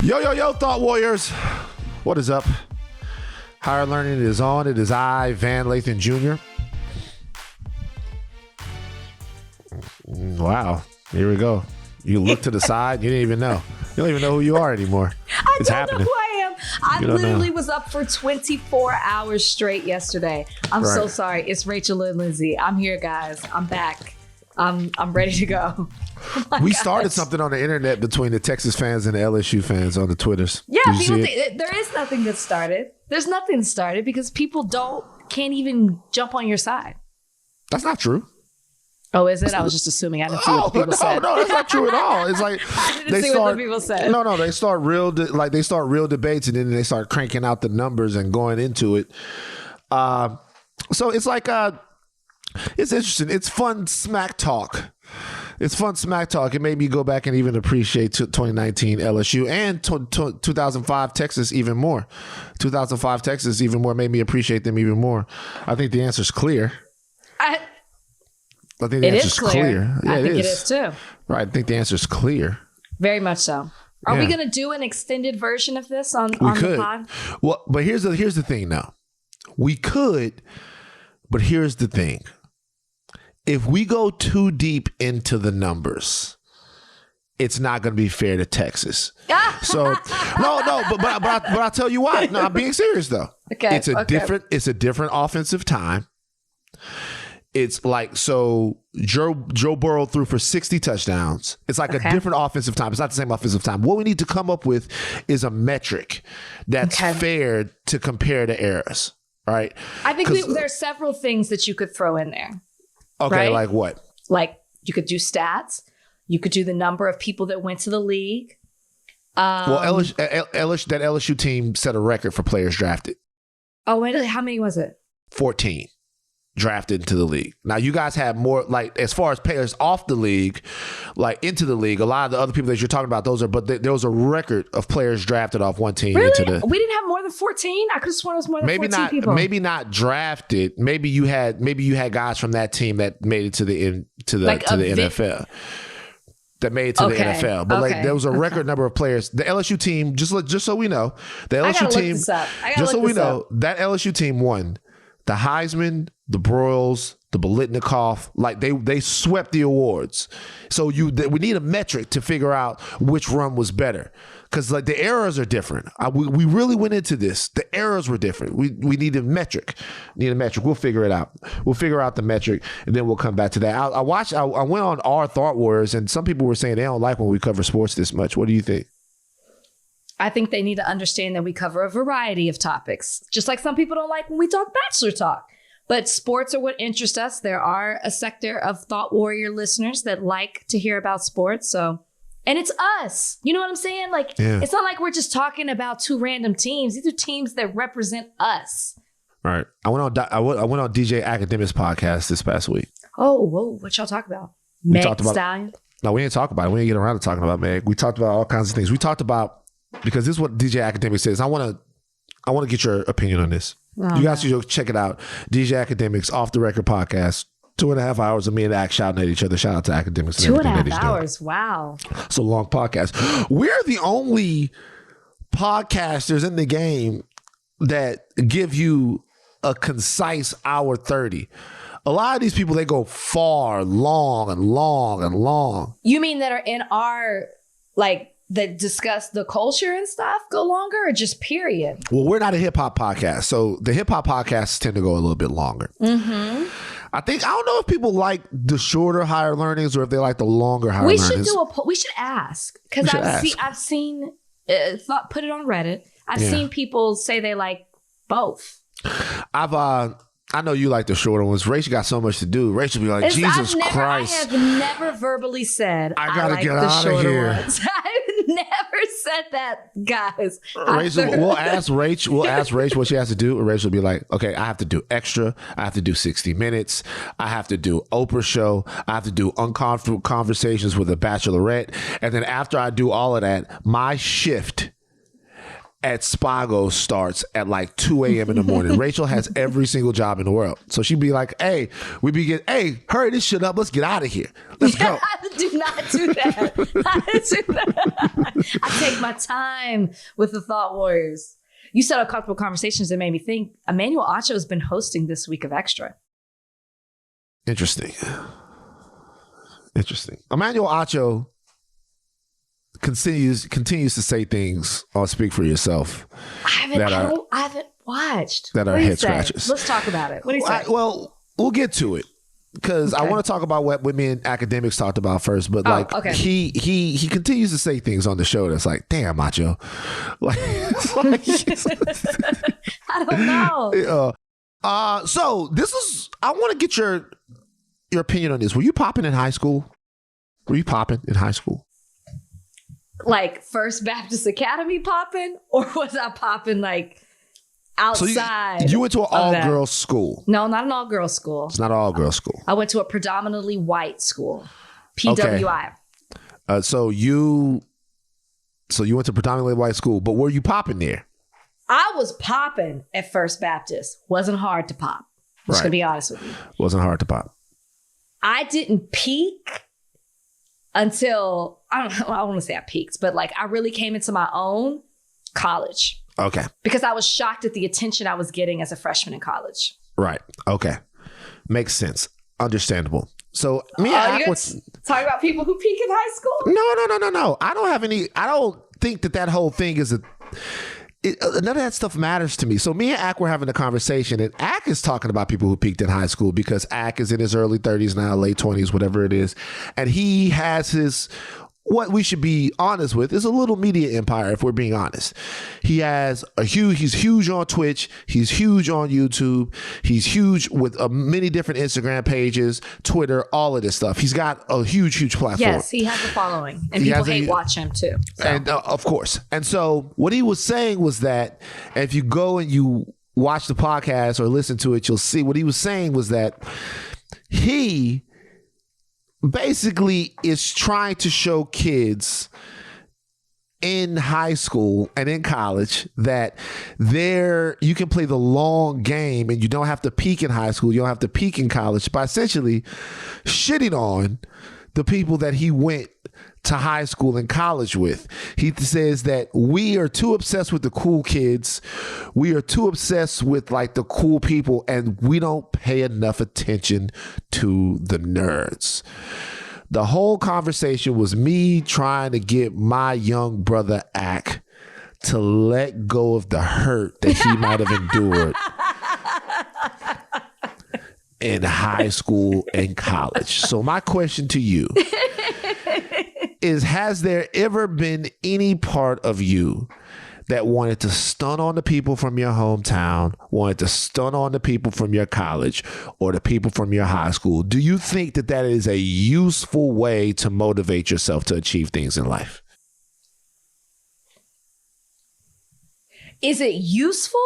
Yo, Thought Warriors. What is up? Higher Learning is on. It is I, Van Lathan Jr. Wow. Here we go. You look to the side. You didn't even know. You don't even know who you are anymore. I don't know who I am. I literally was up for 24 hours straight yesterday. I'm so sorry. It's Rachel Lindsay. I'm here, guys. I'm back. I'm ready to go. We started something on the internet between the Texas fans and the LSU fans on the Twitters. Yeah, people think there is nothing that started. There's nothing started because people can't even jump on your side. That's not true. Oh, is it? I was just assuming. I didn't see what the people said. No, that's not true at all. It's like I didn't see what the people said. No, they start real debates, and then they start cranking out the numbers and going into it. So it's like it's interesting. It's fun smack talk. It made me go back and even appreciate 2019 LSU and 2005 Texas even more. 2005 Texas even more made me appreciate them even more. I think the answer's clear. I think the answer's clear. Yeah, I think it is too. Right. I think the answer's clear. Very much so. Are we going to do an extended version of this on the pod? Well, but here's the thing now. We could, but here's the thing. If we go too deep into the numbers, it's not going to be fair to Texas. So but I'll tell you why. No, I'm being serious though. Okay. It's a different offensive time. It's like, so Joe Burrow threw for 60 touchdowns. It's like a different offensive time. It's not the same offensive time. What we need to come up with is a metric that's fair to compare the eras. All right. I think there's several things that you could throw in there. Okay, right? Like what? Like you could do stats. You could do the number of people that went to the league. Well, that LSU team set a record for players drafted. Oh, wait, how many was it? 14 drafted into the league. Now, you guys have more, like, as far as players off the league, like into the league, a lot of the other people that you're talking about, there was a record of players drafted off one team. Really? We didn't have more than 14? I could have sworn it was more than 14 people. Maybe not drafted. Maybe you had guys from that team that made it to the NFL. That made it to the NFL. But there was a record number of players. The LSU team, just so we know, the LSU team, just so we know, that LSU team won the Heisman, the Broyles, the Biletnikoff. Like they swept the awards. So we need a metric to figure out which run was better, because like the eras are different. We really went into this. The eras were different. We need a metric. We'll figure it out. We'll figure out the metric, and then we'll come back to that. I went on our Thought Warriors, and some people were saying they don't like when we cover sports this much. What do you think? I think they need to understand that we cover a variety of topics. Just like some people don't like when we talk Bachelor talk. But sports are what interests us. There are a sector of Thought Warrior listeners that like to hear about sports. And it's us. You know what I'm saying? Like, It's not like we're just talking about two random teams. These are teams that represent us. All right. I went on DJ Academic's podcast this past week. Oh, whoa. What y'all talk about? Meg Stallion? No, we didn't talk about it. We didn't get around to talking about Meg. We talked about all kinds of things. We talked about, because this is what DJ Academic says. I want to get your opinion on this. You guys should check it out. DJ Academics Off the Record podcast. 2.5 hours of me and Ack shouting at each other. Shout out to Academics. 2.5 hours. Wow. It's a long podcast. We're the only podcasters in the game that give you a concise hour 30. A lot of these people, they go far, long and long and long. You mean that are in our, like, that discuss the culture and stuff go longer, or just period? Well, we're not a hip hop podcast, so the hip hop podcasts tend to go a little bit longer. Mm-hmm. I don't know if people like the shorter Higher Learnings or if they like the longer Higher Learnings. We should ask, because I've seen put it on Reddit. I've seen people say they like both. I know you like the shorter ones. Rachel got so much to do. Rachel be like, Jesus Christ. I have never verbally said I gotta get out of here. I've never said that, guys. Rachel, we'll ask Rachel what she has to do, and Rachel will be like, okay, I have to do extra. I have to do 60 Minutes. I have to do Oprah show. I have to do uncomfortable conversations with a bachelorette. And then after I do all of that, my shift at Spago starts at like 2 a.m. in the morning. Rachel has every single job in the world. So she'd be like, hey, hurry this shit up. Let's get out of here. Let's go. Do not do that. I take my time with the Thought Warriors. You said uncomfortable conversations that made me think. Emmanuel Acho has been hosting this week of Extra. Interesting. Emmanuel Acho continues to say things on Speak for Yourself. I haven't watched. That are head scratchers. Let's talk about it. What do you say? Well, we'll get to it. Because I want to talk about what me and Academics talked about first, but he continues to say things on the show that's like, damn, Macho. Like, I don't know. So I want to get your opinion on this. Were you popping in high school? Like First Baptist Academy popping, or was I popping like outside? So you went to an all-girls school? No, not an all-girls school. It's not an all-girls school. I went to a predominantly white school, PWI. Okay. So you went to predominantly white school, but were you popping there? I was popping at First Baptist. Wasn't hard to pop. I'm just gonna be honest with you. Wasn't hard to pop. I didn't peak until I don't want to say I peaked, but like I really came into my own college. Okay. Because I was shocked at the attention I was getting as a freshman in college. Right. Okay. Makes sense. Understandable. So talking about people who peak in high school? No. I don't think that whole thing is none of that stuff matters to me. So me and Ak were having a conversation, and Ak is talking about people who peaked in high school because Ak is in his early 30s now, late 20s, whatever it is. And he has his, what we should be honest with, is a little media empire, if we're being honest. He's huge on Twitch. He's huge on YouTube. He's huge with many different Instagram pages, Twitter, all of this stuff. He's got a huge platform. Yes, he has a following. And people watch him too. So. And of course. And so what he was saying was that if you go and you watch the podcast or listen to it, you'll see what he was saying was that he basically is trying to show kids in high school and in college that you can play the long game and you don't have to peak in high school, you don't have to peak in college, by essentially shitting on the people that he went to high school and college with. He says that we are too obsessed with the cool kids. We are too obsessed with like the cool people, and we don't pay enough attention to the nerds. The whole conversation was me trying to get my young brother Ak to let go of the hurt that he might have endured in high school and college. So my question to you is, has there ever been any part of you that wanted to stun on the people from your hometown, wanted to stun on the people from your college or the people from your high school? Do you think that is a useful way to motivate yourself to achieve things in life? Is it useful?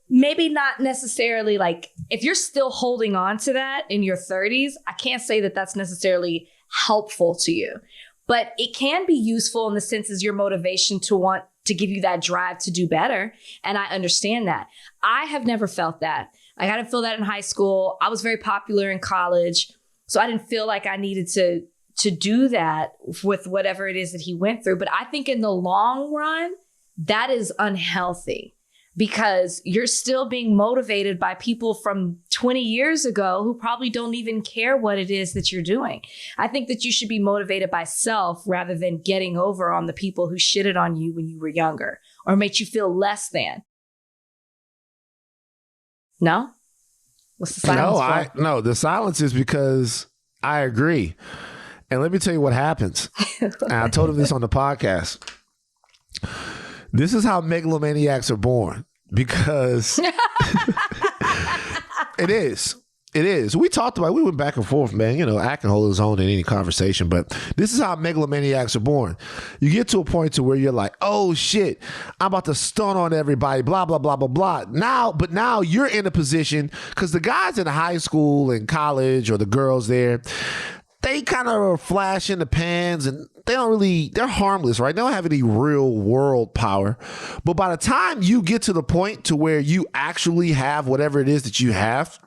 Maybe not necessarily. Like if you're still holding on to that in your 30s, I can't say that that's necessarily helpful to you. But it can be useful in the sense as your motivation to want to give you that drive to do better. And I understand that. I have never felt that. Like I didn't feel that in high school. I was very popular in college. So I didn't feel like I needed to do that with whatever it is that he went through. But I think in the long run, that is unhealthy because you're still being motivated by people from 20 years ago who probably don't even care what it is that you're doing. I think that you should be motivated by self rather than getting over on the people who shitted on you when you were younger or made you feel less than. No? What's the silence for? No, the silence is because I agree. And let me tell you what happens. And I told him this on the podcast. This is how megalomaniacs are born, because it is. We talked about it. We went back and forth, man. You know, I can hold his own in any conversation, but this is how megalomaniacs are born. You get to a point to where you're like, oh shit, I'm about to stun on everybody, blah, blah, blah, blah, blah. Now you're in a position, because the guys in high school and college or the girls there, they kind of flash in the pans and they're harmless, right? They don't have any real world power. But by the time you get to the point to where you actually have whatever it is that you have,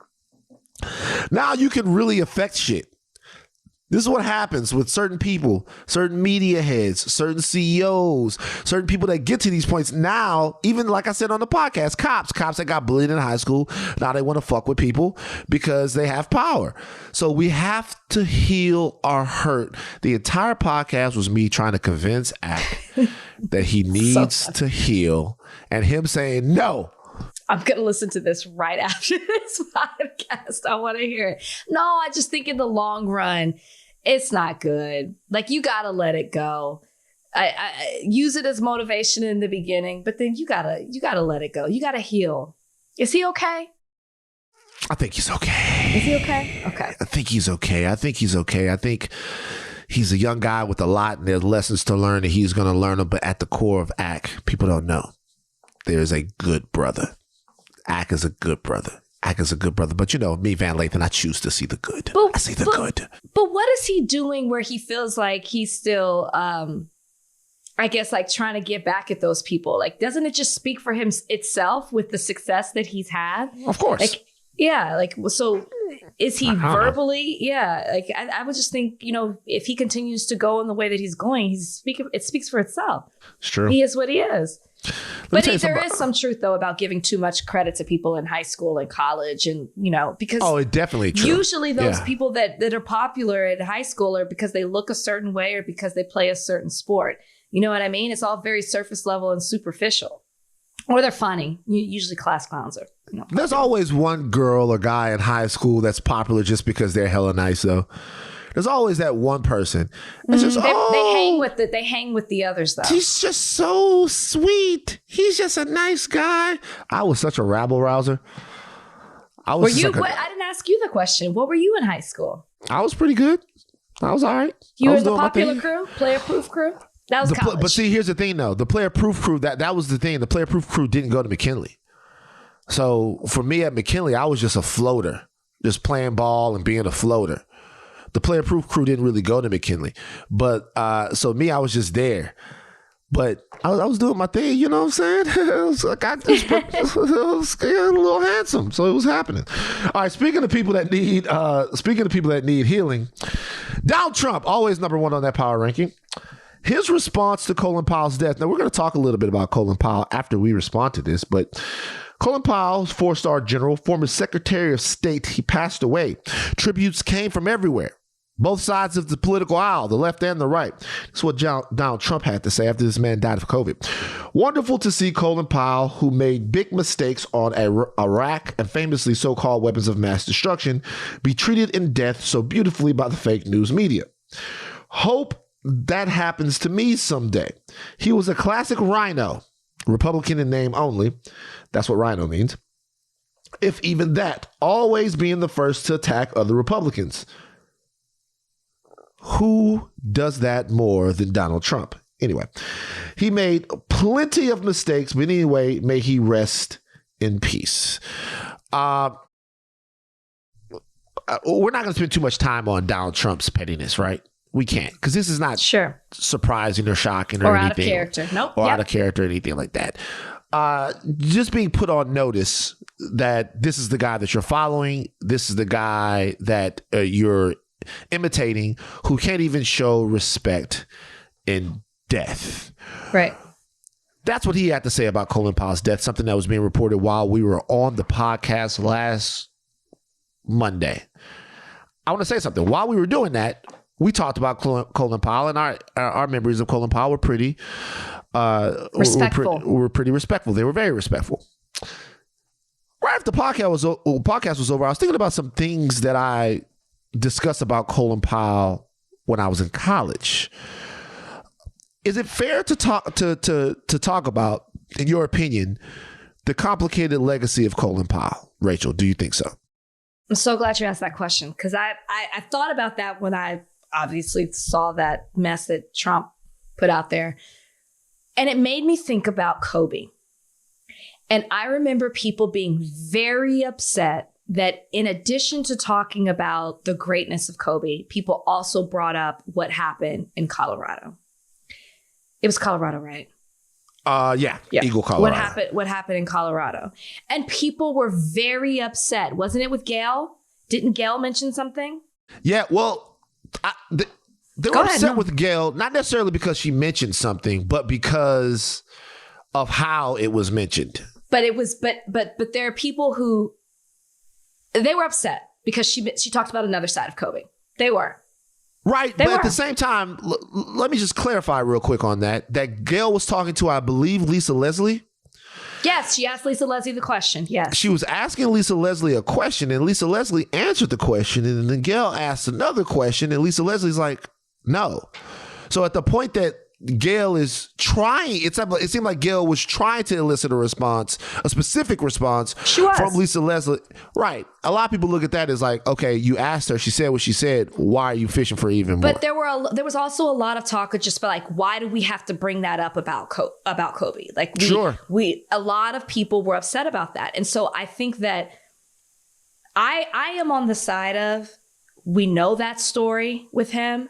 now you can really affect shit. This is what happens with certain people, certain media heads, certain CEOs, certain people that get to these points. Now, even like I said on the podcast, cops that got bullied in high school, now they want to fuck with people because they have power. So we have to heal our hurt. The entire podcast was me trying to convince Ak that he needs to heal, and him saying no. I'm going to listen to this right after this podcast. I want to hear it. No, I just think in the long run, it's not good. Like, you got to let it go. I use it as motivation in the beginning, but then you gotta let it go. You got to heal. Is he okay? I think he's okay. Is he okay? Okay. I think he's okay. I think he's a young guy with a lot, and there's lessons to learn, and he's going to learn them. But at the core of Ak, people don't know. There's a good brother. Ak is a good brother. But you know, me, Van Lathan, I choose to see the good. I see the good. But what is he doing where he feels like he's still, I guess, like trying to get back at those people? Like, doesn't it just speak for him itself with the success that he's had? Of course. Like, yeah. Like, so is he verbally? Yeah. Like, I would just think, you know, if he continues to go in the way that he's going, it speaks for itself. It's true. He is what he is. But there is some truth, though, about giving too much credit to people in high school and college, and, you know, because it's definitely true. Usually those people that are popular in high school are because they look a certain way or because they play a certain sport. You know what I mean? It's all very surface level and superficial. Or they're funny. Usually class clowns are. You know, there's always one girl or guy in high school that's popular just because they're hella nice, though. There's always that one person. It's just, they hang with the others, though. He's just so sweet. He's just a nice guy. I was such a rabble rouser. I didn't ask you the question. What were you in high school? I was pretty good. I was all right. You were the popular crew, player proof crew. That was college. But see, here's the thing, though. The player proof crew, that was the thing. The player proof crew didn't go to McKinley. So for me at McKinley, I was just a floater, just playing ball and being a floater. The player proof crew didn't really go to McKinley. But so me, I was just there. But I was doing my thing, you know what I'm saying? I was a little handsome, so it was happening. All right, speaking of people that need healing, Donald Trump, always number one on that power ranking. His response to Colin Powell's death. Now, we're going to talk a little bit about Colin Powell after we respond to this, but Colin Powell, 4-star general, former Secretary of State, he passed away. Tributes came from everywhere. Both sides of the political aisle, the left and the right. That's what Donald Trump had to say after this man died of COVID. Wonderful to see Colin Powell, who made big mistakes on Iraq and famously so-called weapons of mass destruction, be treated in death so beautifully by the fake news media. Hope that happens to me someday. He was a classic rhino, Republican in name only. That's what rhino means. If even that, always being the first to attack other Republicans. Who does that more than Donald Trump? Anyway, he made plenty of mistakes, but anyway, may he rest in peace. We're not going to spend too much time on Donald Trump's pettiness, right? We can't, because this is not surprising or shocking or anything. Out of character. Nope. Or out of character or anything like that. Just being put on notice that this is the guy that you're following. This is the guy that you're imitating, who can't even show respect in death. Right. That's what he had to say about Colin Powell's death, something that was being reported while we were on the podcast last Monday. I want to say something. While we were doing that, we talked about Colin Powell, and our memories of Colin Powell were pretty respectful. Were pretty respectful. They were very respectful. Right after the podcast was over, I was thinking about some things that I discussed about Colin Powell when I was in college. Is it fair to talk about, in your opinion, the complicated legacy of Colin Powell? Rachel, do you think so? I'm so glad you asked that question, because I thought about that when I obviously saw that mess that Trump put out there. And it made me think about Kobe. And I remember people being very upset that in addition to talking about the greatness of Kobe, people also brought up what happened in Colorado. It was Colorado, right? Yeah. Eagle, Colorado. What happened in Colorado? And people were very upset. Wasn't it with Gail? Didn't Gail mention something? Yeah, well, they were upset with Gail, not necessarily because she mentioned something, but because of how it was mentioned. But there are people who they were upset because she talked about another side of Kobe. They were. Right, but at the same time, let me just clarify real quick on that Gail was talking to, I believe, Lisa Leslie. Yes, she asked Lisa Leslie the question, yes. She was asking Lisa Leslie a question, and Lisa Leslie answered the question, and then Gail asked another question, and Lisa Leslie's like, no. So at the point that Gail is trying, it seemed like Gail was trying to elicit a specific response from Lisa Leslie. Right. A lot of people look at that as like, okay, you asked her, she said what she said. Why are you fishing for even more? But there was also a lot of talk of just like, why do we have to bring that up about Kobe? Like, a lot of people were upset about that. And so I think that I am on the side of, we know that story with him.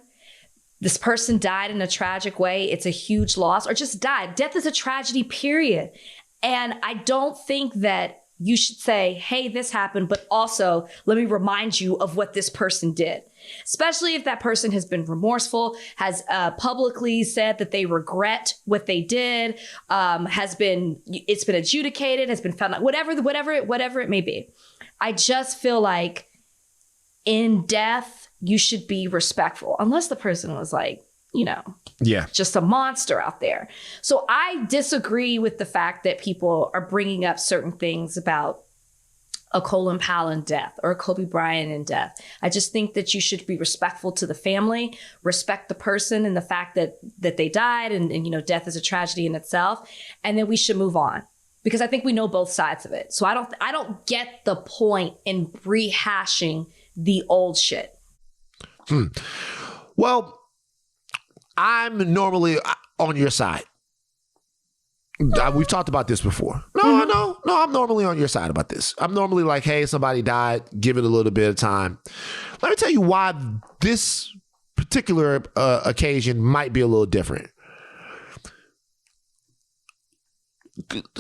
This person died in a tragic way. It's a huge loss, or just died. Death is a tragedy, period. And I don't think that you should say, hey, this happened, but also let me remind you of what this person did. Especially if that person has been remorseful, has publicly said that they regret what they did, it's been adjudicated, has been found out, whatever it may be. I just feel like in death, you should be respectful, unless the person was like, just a monster out there. So I disagree with the fact that people are bringing up certain things about a Colin Powell in death or a Kobe Bryant in death. I just think that you should be respectful to the family, respect the person and the fact that they died, and death is a tragedy in itself, and then we should move on. Because I think we know both sides of it. So I don't get the point in rehashing the old shit. Well, I'm normally on your side. We've talked about this before. No, I'm normally on your side about this. I'm normally like, hey, somebody died, give it a little bit of time. Let me tell you why this particular occasion might be a little different.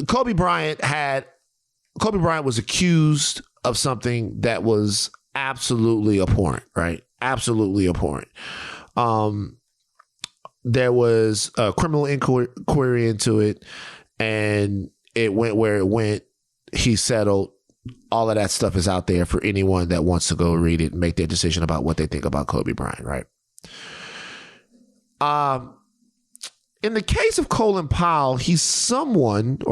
Kobe Bryant was accused of something that was absolutely abhorrent, right? Absolutely abhorrent. There was a criminal inquiry into it, and it went where it went. He settled. All of that stuff is out there for anyone that wants to go read it and make their decision about what they think about Kobe Bryant, right? In the case of Colin Powell,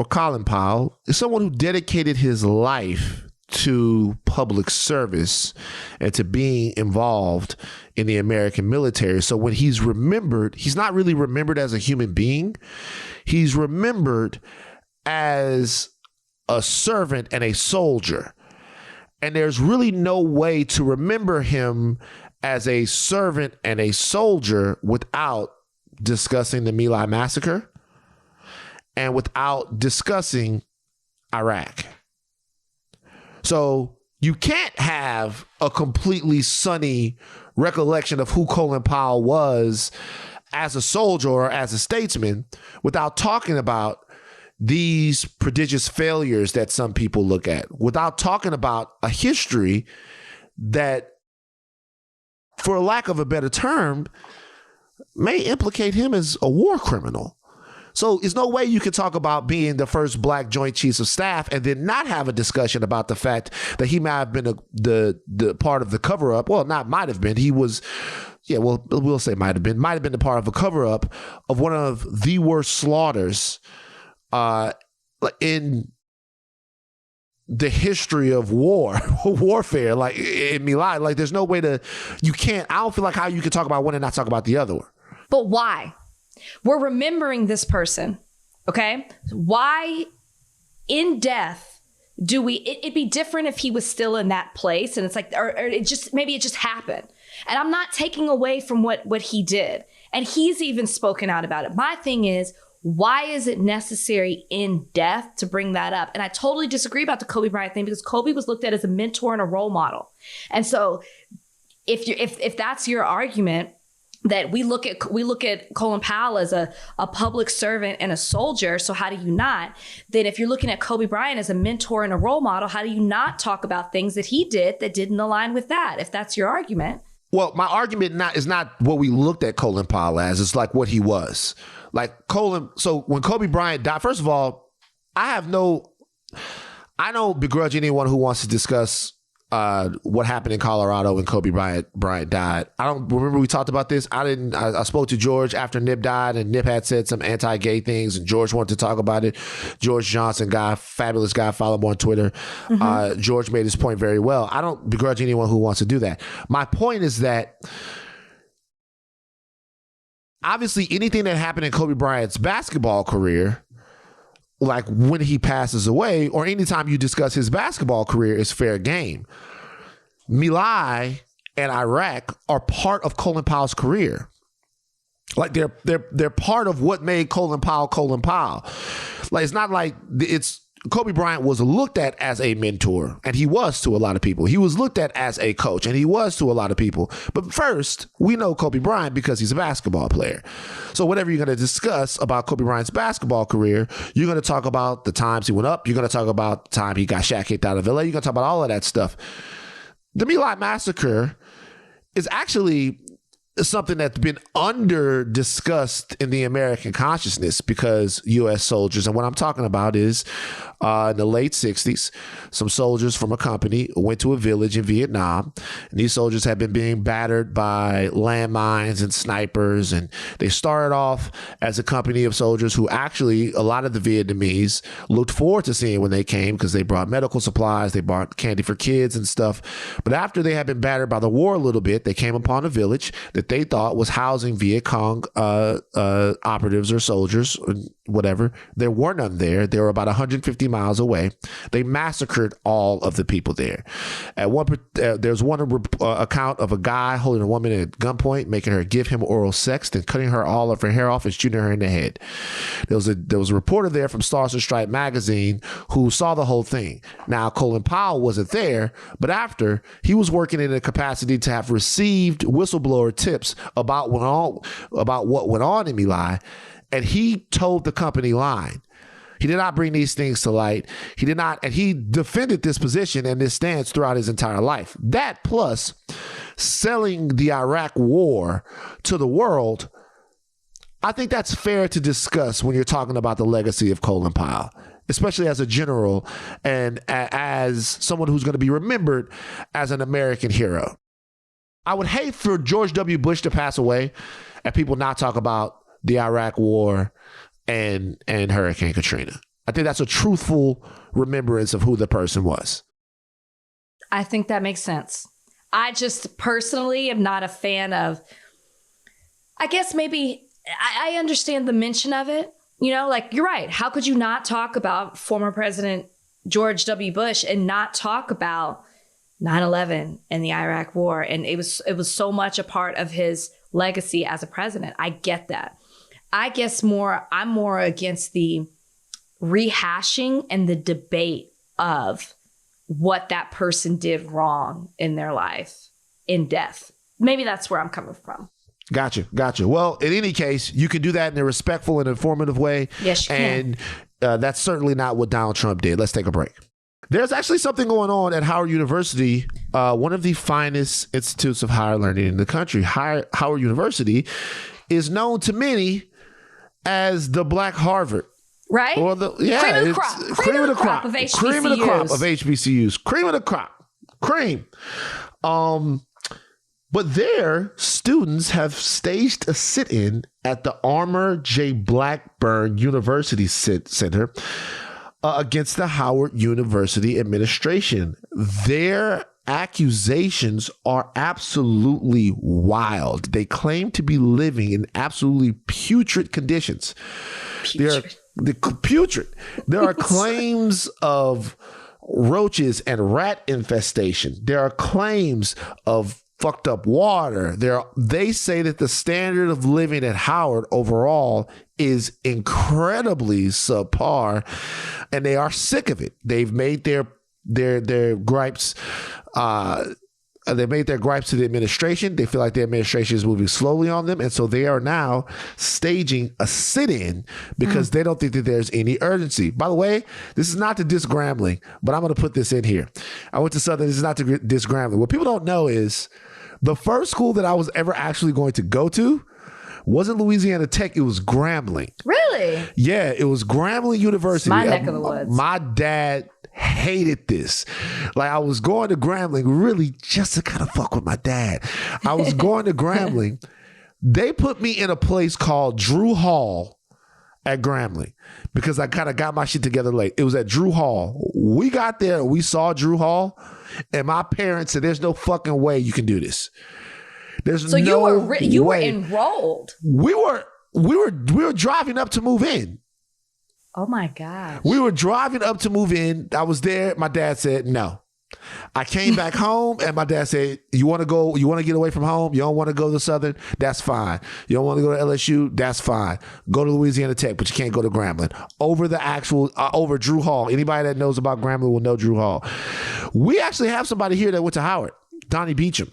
Colin Powell is someone who dedicated his life to public service and to being involved in the American military. So when he's remembered, he's not really remembered as a human being. He's remembered as a servant and a soldier. And there's really no way to remember him as a servant and a soldier without discussing the Milot Massacre and without discussing Iraq. So you can't have a completely sunny recollection of who Colin Powell was as a soldier or as a statesman without talking about these prodigious failures that some people look at, without talking about a history that, for lack of a better term, may implicate him as a war criminal. So there's no way you can talk about being the first Black Joint Chiefs of Staff and then not have a discussion about the fact that he might have been the part of the cover up. Well, not might have been. He was, we'll say might have been the part of a cover up of one of the worst slaughters in the history of warfare, like in Milot. Like, there's no way I don't feel like how you can talk about one and not talk about the other one. But why? We're remembering this person, okay? Why in death it'd be different if he was still in that place and it's like, or it just happened. And I'm not taking away from what he did. And he's even spoken out about it. My thing is, why is it necessary in death to bring that up? And I totally disagree about the Kobe Bryant thing, because Kobe was looked at as a mentor and a role model. And so if that's your argument, that we look at Colin Powell as a public servant and a soldier, so how do you not? Then if you're looking at Kobe Bryant as a mentor and a role model, how do you not talk about things that he did that didn't align with that, if that's your argument? Well, my argument is not what we looked at Colin Powell as. It's like what he was. Like so when Kobe Bryant died, first of all, I don't begrudge anyone who wants to discuss what happened in Colorado when Kobe Bryant died. I don't remember we talked about this. I spoke to George after Nip died, and Nip had said some anti-gay things, and George wanted to talk about it. George Johnson, fabulous guy, follow him on Twitter. George made his point very well. I don't begrudge anyone who wants to do that. My point is that obviously anything that happened in Kobe Bryant's basketball career, like when he passes away, or anytime you discuss his basketball career, is fair game. Milot and Iraq are part of Colin Powell's career. Like they're part of what made Colin Powell Colin Powell. Like it's not like Kobe Bryant was looked at as a mentor, and he was to a lot of people. He was looked at as a coach, and he was to a lot of people. But first, we know Kobe Bryant because he's a basketball player. So whatever you're going to discuss about Kobe Bryant's basketball career, you're going to talk about the times he went up. You're going to talk about the time he got Shaq kicked out of LA. You're going to talk about all of that stuff. The Milot Massacre is actually something that's been under discussed in the American consciousness, because U.S. soldiers, and what I'm talking about is in the late 60s, some soldiers from a company went to a village in Vietnam, and these soldiers had been being battered by landmines and snipers, and they started off as a company of soldiers who actually, a lot of the Vietnamese looked forward to seeing when they came, because they brought medical supplies, they brought candy for kids and stuff. But after they had been battered by the war a little bit, they came upon a village that they thought was housing Viet Cong operatives or soldiers, or whatever. There were none there. They were about 150 miles away. They massacred all of the people there. There's one account of a guy holding a woman at gunpoint, making her give him oral sex, then cutting all of her hair off and shooting her in the head. There was a reporter there from Stars and Stripes magazine who saw the whole thing. Now, Colin Powell wasn't there, but after, he was working in a capacity to have received whistleblower tips about what went on in Milot, and he told the company line. He did not bring these things to light. He did not, and he defended this position and this stance throughout his entire life. That plus selling the Iraq war to the world, I think that's fair to discuss when you're talking about the legacy of Colin Powell, especially as a general and as someone who's going to be remembered as an American hero. I would hate for George W. Bush to pass away and people not talk about the Iraq war and Hurricane Katrina. I think that's a truthful remembrance of who the person was. I think that makes sense. I just personally am not a fan of, I guess maybe I understand the mention of it. You know, like, you're right. How could you not talk about former President George W. Bush and not talk about 9/11 and the Iraq war? And it was so much a part of his legacy as a president. I get that. I guess I'm more against the rehashing and the debate of what that person did wrong in their life, in death. Maybe that's where I'm coming from. Gotcha. Well, in any case, you can do that in a respectful and informative way. Yes, you can. And that's certainly not what Donald Trump did. Let's take a break. There's actually something going on at Howard University, one of the finest institutes of higher learning in the country. Howard University is known to many as the Black Harvard. Right? Or cream of the crop. Cream of the crop of HBCUs. Cream of the crop of HBCUs. Cream of the crop. Cream. But their students have staged a sit-in at the Armour J. Blackburn University Center against the Howard University administration. Their accusations are absolutely wild. They claim to be living in absolutely putrid conditions. They're putrid. There are claims of roaches and rat infestation. There are claims of fucked up water. They say that the standard of living at Howard overall is incredibly subpar, and they are sick of it. They've made their gripes. They made their gripes to the administration. They feel like the administration is moving slowly on them. And so they are now staging a sit-in because they don't think that there's any urgency. By the way, this is not to diss Grambling, but I'm going to put this in here. I went to Southern. This is not to diss Grambling. What people don't know is the first school that I was ever actually going to go to wasn't Louisiana Tech. It was Grambling. Really? Yeah, it was Grambling University. It's my neck of the woods. My dad hated this. Like, I was going to Grambling really just to kind of fuck with my dad. I was going to Grambling. They put me in a place called Drew Hall at Grambling because I kind of got my shit together late. It was at Drew Hall. We got there and we saw Drew Hall, and my parents said, "There's no fucking way you can do this." So you were enrolled. We were driving up to move in. Oh my gosh. We were driving up to move in. I was there. My dad said no. I came back home and my dad said, you want to get away from home? You don't want to go to Southern? That's fine. You don't want to go to LSU? That's fine. Go to Louisiana Tech, but you can't go to Grambling. Over Drew Hall. Anybody that knows about Grambling will know Drew Hall. We actually have somebody here that went to Howard, Donnie Beacham.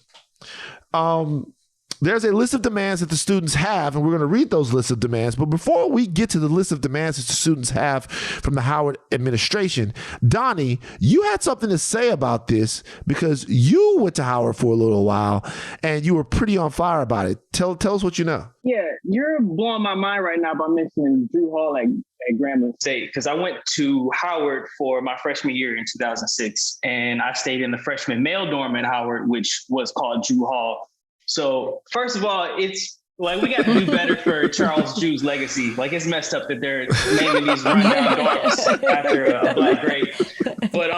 There's a list of demands that the students have, and we're going to read those lists of demands. But before we get to the list of demands that the students have from the Howard administration, Donnie, you had something to say about this because you went to Howard for a little while, and you were pretty on fire about it. Tell us what you know. Yeah, you're blowing my mind right now by mentioning Drew Hall at Grambling State, because I went to Howard for my freshman year in 2006, and I stayed in the freshman male dorm at Howard, which was called Drew Hall. So first of all, it's like we got to do better for Charles Drew's legacy. Like, it's messed up that they're naming these rundown dorms after a Black great. But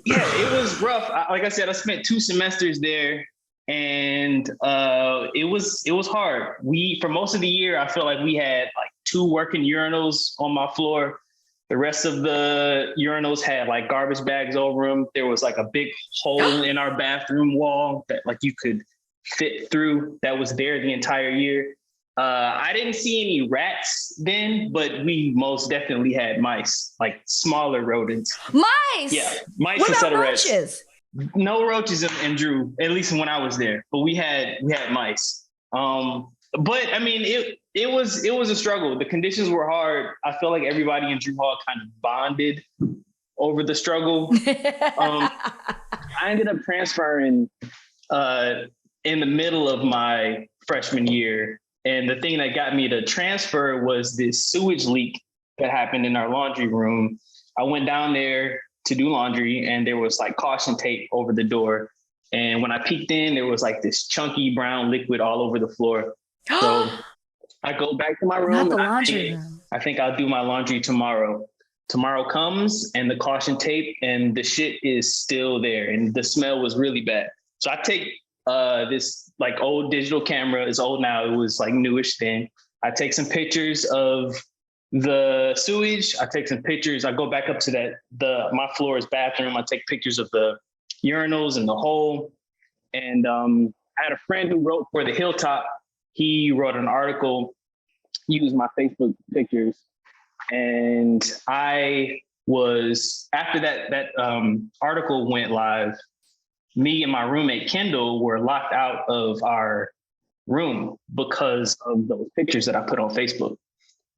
yeah, it was rough. Like I said, I spent 2 semesters there, and it was hard. For most of the year, I feel like we had like 2 working urinals on my floor. The rest of the urinals had like garbage bags over them. There was like a big hole in our bathroom wall that like you could fit through, that was there the entire year. I didn't see any rats then, but we most definitely had mice, like smaller rodents. Mice? Yeah, mice what instead about of rats. roaches? No roaches in Drew, at least when I was there. But we had mice. But I mean, it was a struggle. The conditions were hard. I feel like everybody in Drew Hall kind of bonded over the struggle. I ended up transferring in the middle of my freshman year. And the thing that got me to transfer was this sewage leak that happened in our laundry room. I went down there to do laundry, and there was like caution tape over the door. And when I peeked in, there was like this chunky brown liquid all over the floor. So I go back to my room. Not the laundry room. I think I'll do my laundry tomorrow. Tomorrow comes, and the caution tape and the shit is still there. And the smell was really bad. So I take this like old digital camera. It's old now. It was like newish then. I take some pictures of the sewage. I take some pictures. I go back up to my floor is bathroom. I take pictures of the urinals and the hole. And I had a friend who wrote for the Hilltop. He wrote an article, used my Facebook pictures. And I was, after that article went live, me and my roommate, Kendall, were locked out of our room because of those pictures that I put on Facebook.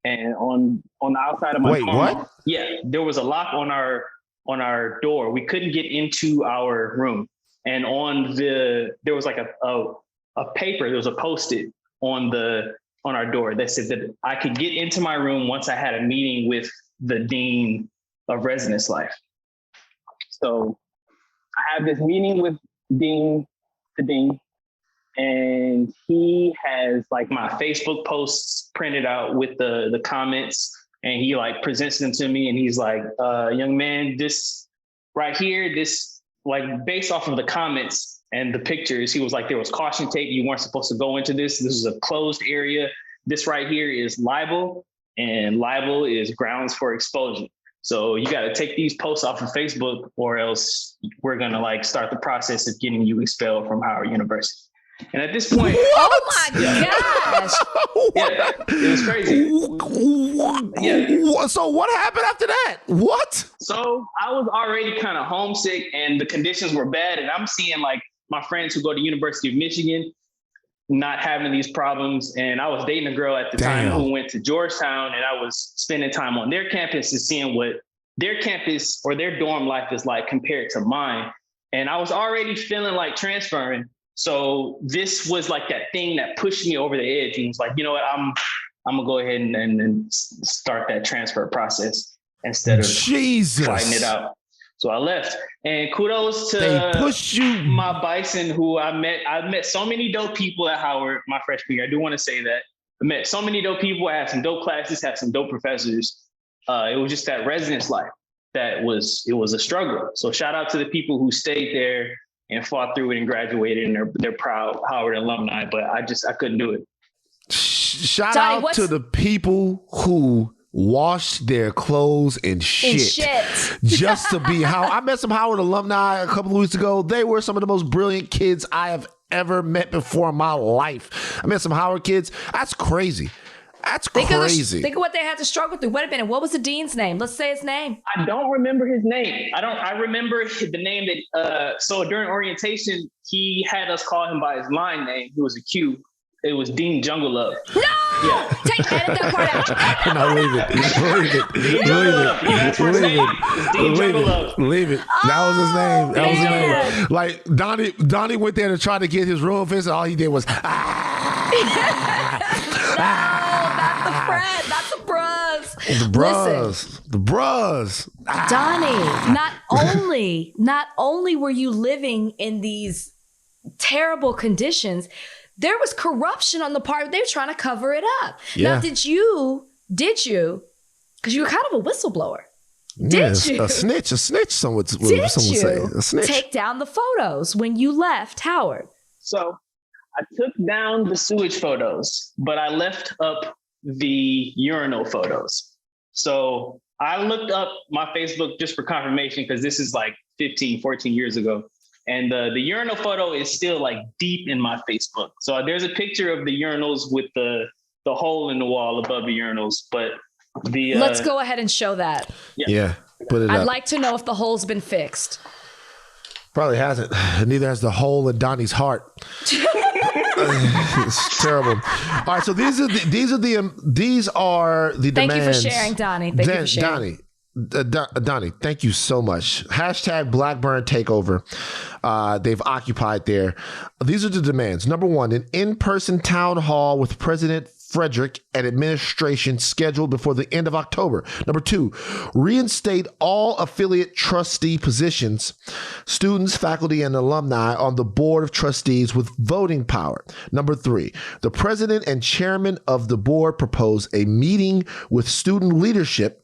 And on the outside of my dorm, what? Yeah, there was a lock on our door. We couldn't get into our room. And there was like a paper, there was a Post-it on our door that said that I could get into my room once I had a meeting with the dean of residence life. So I have this meeting with the dean, and he has like my Facebook posts printed out with the comments, and he like presents them to me, and he's like, young man, this right here, this like based off of the comments and the pictures, he was like, there was caution tape. You weren't supposed to go into this. This is a closed area. This right here is libel, and libel is grounds for expulsion. So you got to take these posts off of Facebook, or else we're going to like start the process of getting you expelled from Howard University. And at this point, oh my gosh, yeah, it was crazy. Yeah. So what happened after that? What? So I was already kind of homesick, and the conditions were bad. And I'm seeing like my friends who go to University of Michigan not having these problems. And I was dating a girl at the time who went to Georgetown, and I was spending time on their campus and seeing what their campus or their dorm life is like compared to mine. And I was already feeling like transferring. So this was like that thing that pushed me over the edge and was like, you know what, I'm gonna go ahead and start that transfer process instead of fighting it out. So I left, and kudos to my bison who I met so many dope people at Howard my freshman year. I do want to say that I met so many dope people. I had some dope classes, had some dope professors. It was just that residence life it was a struggle. So shout out to the people who stayed there and fought through it and graduated, and they're proud Howard alumni, but I couldn't do it. Shout out to the people who washed their clothes in shit. Just to be Howard. I met some Howard alumni a couple of weeks ago. They were some of the most brilliant kids I have ever met before in my life. I met some Howard kids. That's crazy. That's crazy. Think of what they had to struggle through. Wait a minute. What was the dean's name? Let's say his name. I don't remember his name. I remember the name that, so during orientation, he had us call him by his line name. He was a Q. It was Dean Jungle Love. No! Yeah. Edit that part out. No, leave it. Leave it. That was his name. That was his name. Like Donnie went there to try to get his room fixed, and all he did was The bros. Donnie, not only were you living in these terrible conditions, there was corruption on the part. They were trying to cover it up. Yeah. Now, did you, because you were kind of a whistleblower. Did you? A snitch, some would say. A snitch. Take down the photos when you left Howard? So I took down the sewage photos, but I left up the urinal photos. So I looked up my Facebook just for confirmation, because this is like 15, 14 years ago. And the urinal photo is still like deep in my Facebook. So there's a picture of the urinals with the hole in the wall above the urinals. But let's go ahead and show that. Yeah, put it up. I'd like to know if the hole's been fixed. Probably hasn't. Neither has the hole in Donnie's heart. It's terrible. All right, so these are the demands. Thank you for sharing, Donnie. Thank you for sharing. Donnie, thank you so much. # Blackburn Takeover. They've occupied there. These are the demands. Number 1, an in-person town hall with President Frederick and administration scheduled before the end of October. Number 2, reinstate all affiliate trustee positions, students, faculty, and alumni on the board of trustees with voting power. Number 3, the president and chairman of the board propose a meeting with student leadership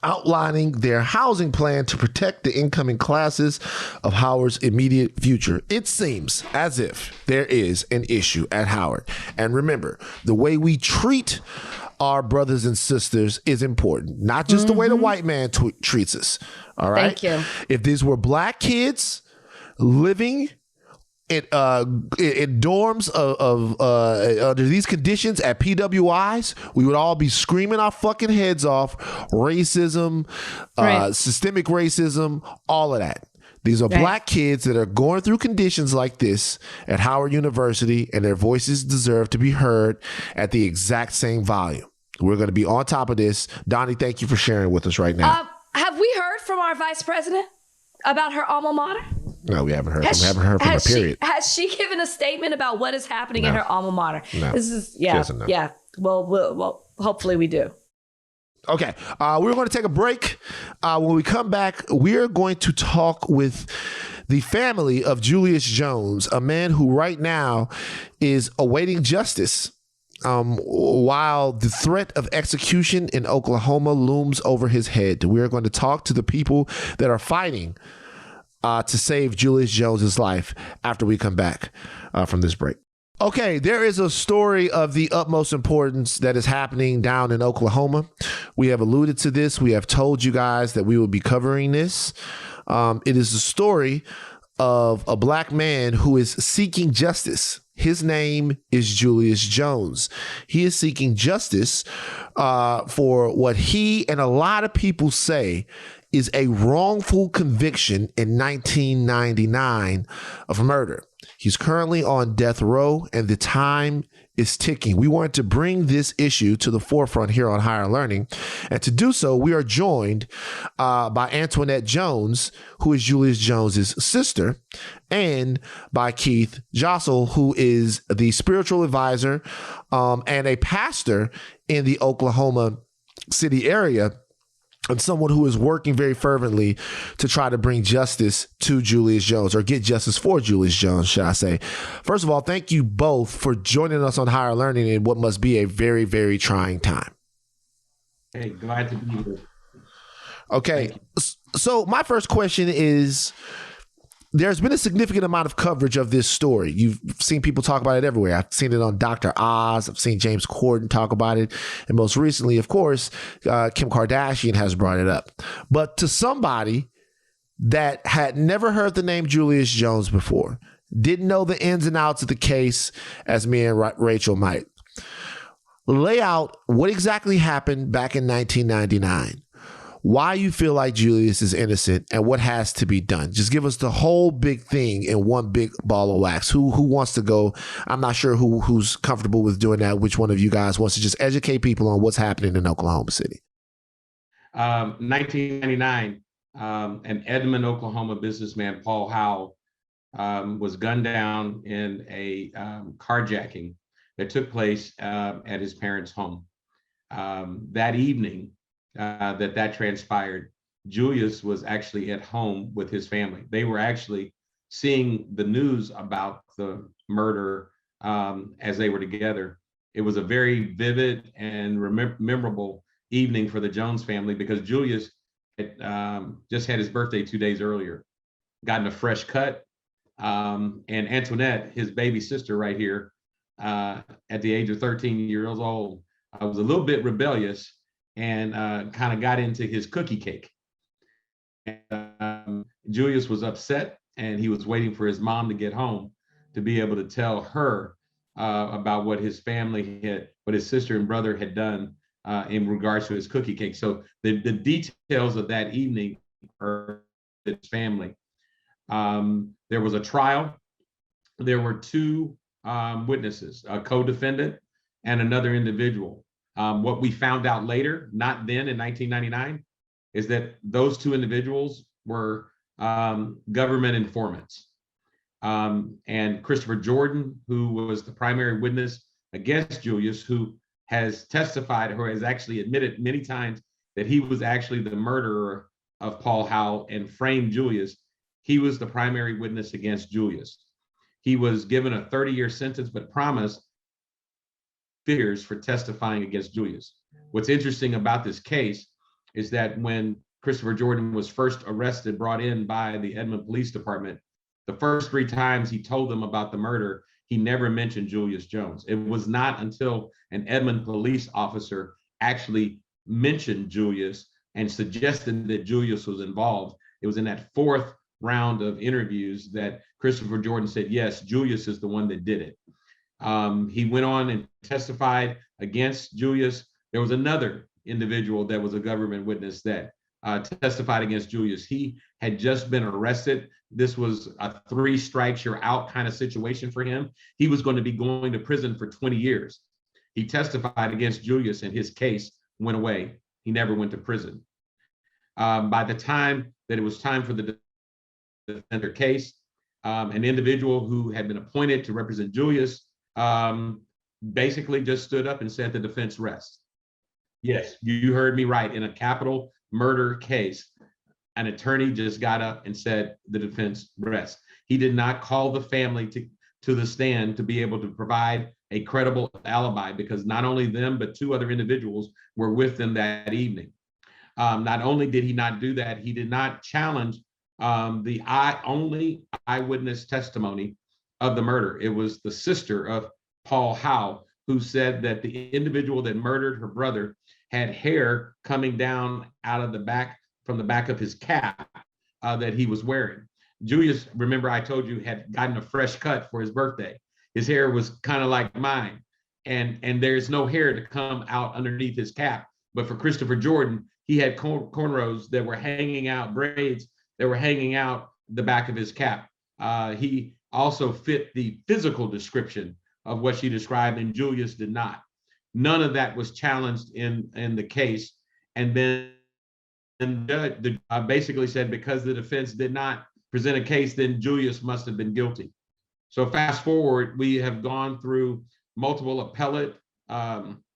outlining their housing plan to protect the incoming classes of Howard's immediate future. It seems as if there is an issue at Howard. And remember, the way we treat our brothers and sisters is important, not just the way the white man treats us. All right. Thank you. If these were black kids living in dorms under these conditions at PWIs, we would all be screaming our fucking heads off. Racism, systemic racism, all of that. These are black kids that are going through conditions like this at Howard University, and their voices deserve to be heard at the exact same volume. We're going to be on top of this. Donnie, thank you for sharing with us right now. Have we heard from our vice president about her alma mater? No, we haven't heard from her, period. Has she given a statement about what is happening in her alma mater? No. This is, yeah. Well, hopefully we do. Okay. We're going to take a break. When we come back, we're going to talk with the family of Julius Jones, a man who right now is awaiting justice while the threat of execution in Oklahoma looms over his head. We're going to talk to the people that are fighting to save Julius Jones's life after we come back from this break. Okay, there is a story of the utmost importance that is happening down in Oklahoma. We have alluded to this. We have told you guys that we will be covering this. It is a story of a black man who is seeking justice. His name is Julius Jones. He is seeking justice for what he and a lot of people say is a wrongful conviction in 1999 of murder. He's currently on death row, and the time is ticking. We wanted to bring this issue to the forefront here on Higher Learning. And to do so, we are joined by Antoinette Jones, who is Julius Jones's sister, and by Keith Jossell, who is the spiritual advisor and a pastor in the Oklahoma City area, and someone who is working very fervently to try to bring justice to Julius Jones, or get justice for Julius Jones, should I say. First of all, thank you both for joining us on Higher Learning in what must be a very, very trying time. Hey, glad to be here. Okay, so my first question is, there's been a significant amount of coverage of this story. You've seen people talk about it everywhere. I've seen it on Dr. Oz. I've seen James Corden talk about it. And most recently, of course, Kim Kardashian has brought it up. But to somebody that had never heard the name Julius Jones before, didn't know the ins and outs of the case as me and Rachel might, lay out what exactly happened back in 1999. Why you feel like Julius is innocent and what has to be done. Just give us the whole big thing in one big ball of wax. Who wants to go? I'm not sure who's comfortable with doing that. Which one of you guys wants to just educate people on what's happening in Oklahoma City? 1999, an Edmond, Oklahoma businessman, Paul Powell, was gunned down in a carjacking that took place at his parents' home. That evening, that transpired, Julius was actually at home with his family. They were actually seeing the news about the murder as they were together. It was a very vivid and memorable evening for the Jones family, because Julius had just had his birthday 2 days earlier, gotten a fresh cut, and Antoinette, his baby sister right here, at the age of 13 years old, was a little bit rebellious and kind of got into his cookie cake. And, Julius was upset, and he was waiting for his mom to get home to be able to tell her about what his family what his sister and brother had done in regards to his cookie cake. So the details of that evening are his family. There was a trial. There were two witnesses, a co-defendant and another individual. What we found out later, not then in 1999, is that those two individuals were government informants. And Christopher Jordan, who was the primary witness against Julius, who has testified or has actually admitted many times that he was actually the murderer of Paul Powell and framed Julius, he was the primary witness against Julius. He was given a 30-year sentence, but promised figures for testifying against Julius. What's interesting about this case is that when Christopher Jordan was first arrested, brought in by the Edmond Police Department, the first 3 times he told them about the murder, he never mentioned Julius Jones. It was not until an Edmond police officer actually mentioned Julius and suggested that Julius was involved. It was in that 4th round of interviews that Christopher Jordan said, yes, Julius is the one that did it. He went on and testified against Julius. There was another individual that was a government witness that testified against Julius. He had just been arrested. This was a 3 strikes you're out kind of situation for him. He was going to be going to prison for 20 years. He testified against Julius, and his case went away. He never went to prison. By the time that it was time for the defender case, an individual who had been appointed to represent Julius basically just stood up and said the defense rests. Yes, you heard me right. In a capital murder case, an attorney just got up and said the defense rests. He did not call the family to the stand to be able to provide a credible alibi, because not only them, but 2 other individuals were with them that evening. Not only did he not do that, he did not challenge the only eyewitness testimony of the murder. It was the sister of Paul Powell who said that the individual that murdered her brother had hair coming down out of the back, from the back of his cap that he was wearing. Julius, remember I told you, had gotten a fresh cut for his birthday. His hair was kind of like mine, and there's no hair to come out underneath his cap. But for Christopher Jordan, he had cornrows that were hanging out, braids that were hanging out the back of his cap. He also fit the physical description of what she described, and Julius did not. None of that was challenged in the case. And then the judge basically said, because the defense did not present a case, then Julius must have been guilty. So fast forward, we have gone through multiple appellate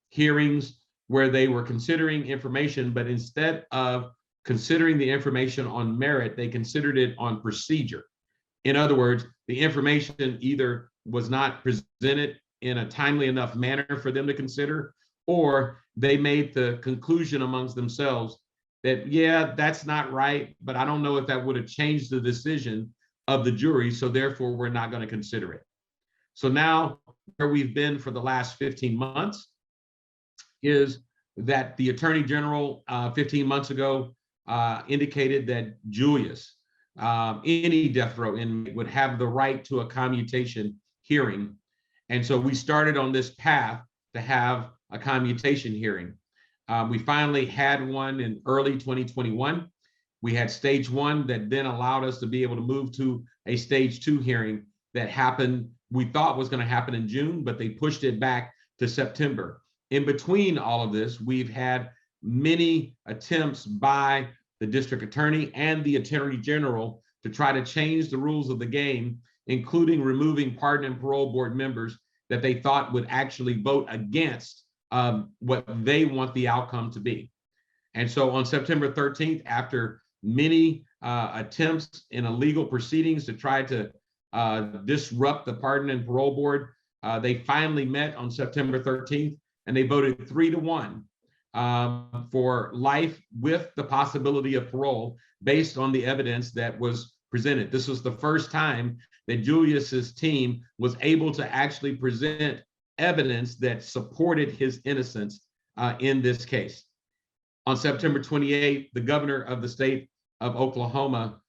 hearings where they were considering information, but instead of considering the information on merit, they considered it on procedure. In other words, the information either was not presented in a timely enough manner for them to consider, or they made the conclusion amongst themselves that, yeah, that's not right, but I don't know if that would have changed the decision of the jury, so therefore we're not going to consider it. So now where we've been for the last 15 months is that the Attorney General 15 months ago indicated that Julius, any death row inmate, would have the right to a commutation hearing. And so we started on this path to have a commutation hearing. We finally had one in early 2021. We had stage 1 that then allowed us to be able to move to a stage 2 hearing that happened, we thought was going to happen in June, but they pushed it back to September. In between all of this, we've had many attempts by the district attorney and the attorney general to try to change the rules of the game, including removing pardon and parole board members that they thought would actually vote against what they want the outcome to be. And so on September 13th, after many attempts in illegal proceedings to try to disrupt the pardon and parole board, they finally met on September 13th, and they voted 3-1 for life with the possibility of parole based on the evidence that was presented. This was the first time that Julius's team was able to actually present evidence that supported his innocence in this case. On September 28th, the governor of the state of Oklahoma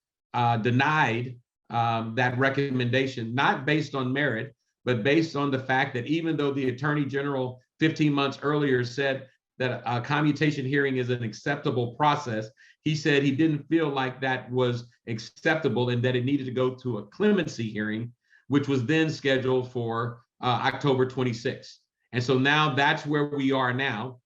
denied that recommendation, not based on merit, but based on the fact that even though the attorney general 15 months earlier said that a commutation hearing is an acceptable process, he said he didn't feel like that was acceptable and that it needed to go to a clemency hearing, which was then scheduled for October 26th. And so now that's where we are now,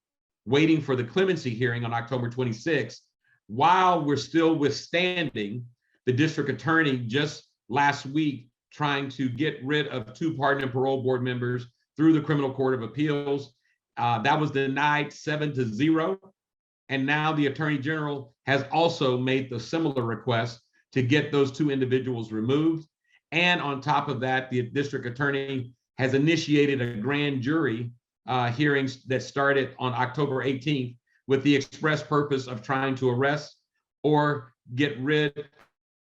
waiting for the clemency hearing on October 26th, while we're still withstanding the district attorney just last week trying to get rid of 2 pardon and parole board members through the Criminal Court of Appeals. That was denied 7-0. And now the Attorney General has also made the similar request to get those 2 individuals removed. And on top of that, the district attorney has initiated a grand jury hearings that started on October 18th with the express purpose of trying to arrest or get rid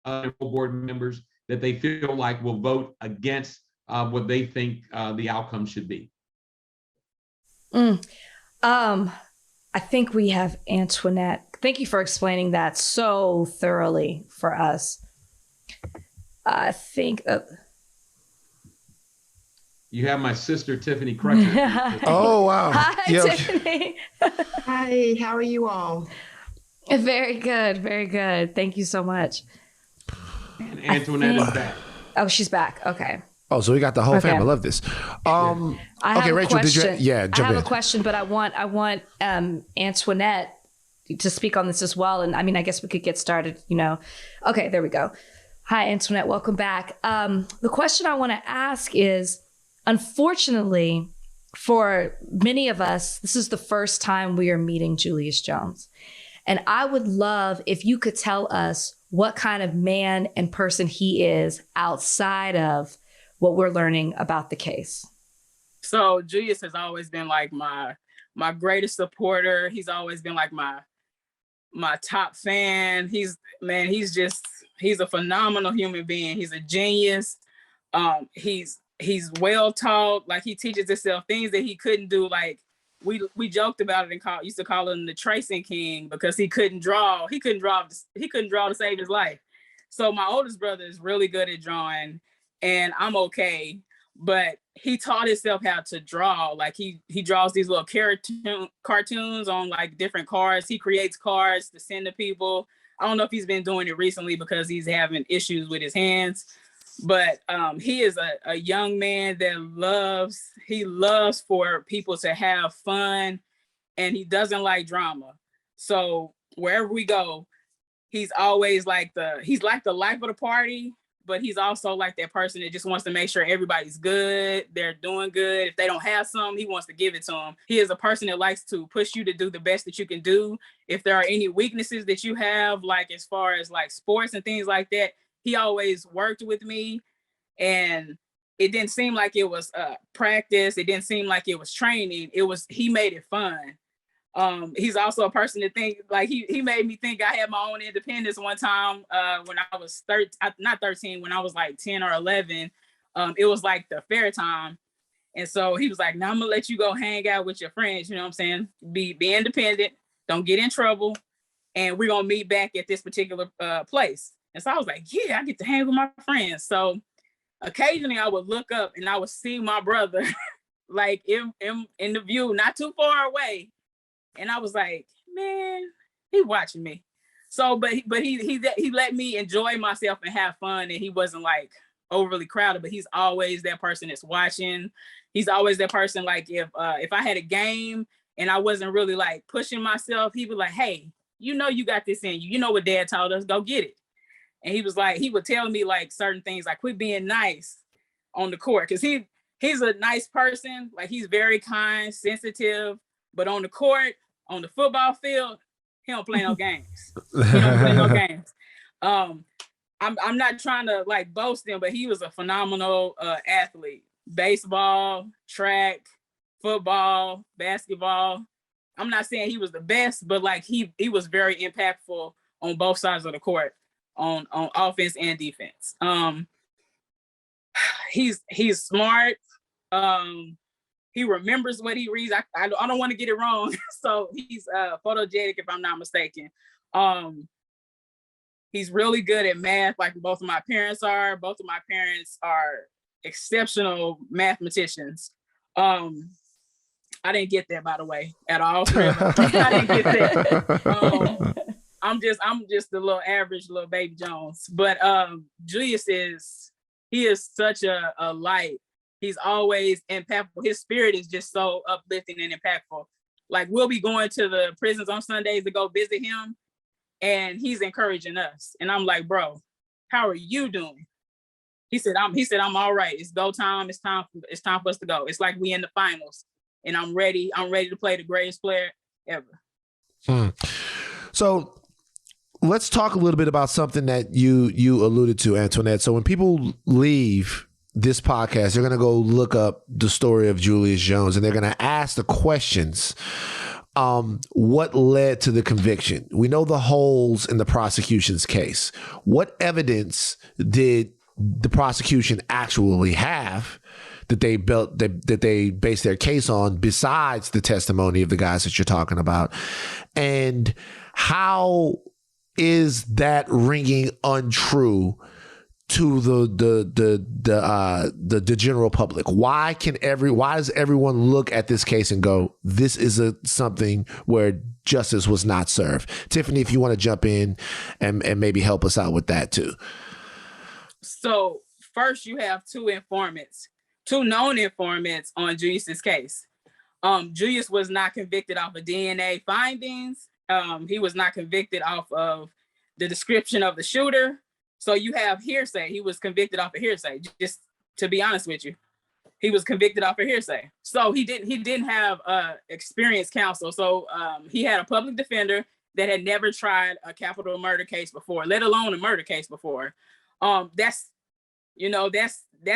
of board members that they feel like will vote against what they think the outcome should be. I think we have Antoinette. Thank you for explaining that so thoroughly for us. I think you have my sister, Tiffany Crutcher. Oh, wow. Hi, Tiffany. Hi, how are you all? Very good. Very good. Thank you so much. And Antoinette is back. Oh, she's back. Okay. Oh, so we got the whole family. I love this. Okay, Rachel, did you? Yeah, jump in. I have a question, but I want Antoinette to speak on this as well. And I mean, I guess we could get started, Okay, there we go. Hi, Antoinette. Welcome back. The question I want to ask is, unfortunately, for many of us, this is the first time we are meeting Julius Jones. And I would love if you could tell us what kind of man and person he is outside of what we're learning about the case. So Julius has always been like my greatest supporter. He's always been like my top fan. He's a phenomenal human being. He's a genius. He's well taught. Like, he teaches himself things that he couldn't do. Like, we joked about it and used to call him the tracing king because he couldn't draw. He couldn't draw to save his life. So my oldest brother is really good at drawing, and I'm okay. But he taught himself how to draw. Like he draws these little cartoons on like different cards. He creates cards to send to people. I don't know if he's been doing it recently because he's having issues with his hands. But he is a young man that loves for people to have fun, and he doesn't like drama. So wherever we go, he's always like he's like the life of the party, but he's also like that person that just wants to make sure everybody's good, they're doing good. If they don't have something, he wants to give it to them. He is a person that likes to push you to do the best that you can do. If there are any weaknesses that you have, like as far as like sports and things like that, he always worked with me, and it didn't seem like it was practice. It didn't seem like it was training. He made it fun. He's also a person that think like he made me think I had my own independence one time when I was not 13, when I was like 10 or 11. It was like the fair time. And so he was like, now I'm gonna let you go hang out with your friends. You know what I'm saying? Be independent. Don't get in trouble. And we're gonna meet back at this particular place. And so I was like, yeah, I get to hang with my friends. So occasionally I would look up and I would see my brother like in the view, not too far away. And I was like, man, he watching me. So, but he let me enjoy myself and have fun. And he wasn't like overly crowded, but he's always that person that's watching. He's always that person. Like if I had a game and I wasn't really like pushing myself, he would like, hey, you know, you got this in you. You know what dad taught us, go get it. And he was like, he would tell me like certain things, like quit being nice on the court. Cause he's a nice person. Like he's very kind, sensitive, but on the court, on the football field, he don't play no games. He don't play no games. I'm not trying to like boast him, but he was a phenomenal athlete. Baseball, track, football, basketball. I'm not saying he was the best, but like he was very impactful on both sides of the court, on offense and defense. He's smart. He remembers what he reads. I don't want to get it wrong. So he's photogenic, if I'm not mistaken. He's really good at math, like both of my parents are. Both of my parents are exceptional mathematicians. I didn't get that, by the way, at all. I didn't get that. I'm just the little average little baby Jones. But Julius he is such a light. He's always impactful. His spirit is just so uplifting and impactful. Like we'll be going to the prisons on Sundays to go visit him, and he's encouraging us. And I'm like, bro, how are you doing? He said, I'm all right. It's go time. It's time for us to go. It's like we in the finals, and I'm ready. I'm ready to play the greatest player ever. So let's talk a little bit about something that you alluded to, Antoinette. So when people leave this podcast, they're going to go look up the story of Julius Jones, and they're going to ask the questions. What led to the conviction? We know the holes in the prosecution's case. What evidence did the prosecution actually have that they based their case on, besides the testimony of the guys that you're talking about? And how is that ringing untrue to the general public? Why does everyone look at this case and go, this is something where justice was not served? Tiffany, if you want to jump in and maybe help us out with that too. So first, you have two known informants on Julius's case. Julius was not convicted off of DNA findings. He was not convicted off of the description of the shooter. So you have hearsay. He was convicted off of hearsay. Just to be honest with you, he was convicted off of hearsay. So he didn't have experienced counsel. So he had a public defender that had never tried a capital murder case before, let alone a murder case before. That's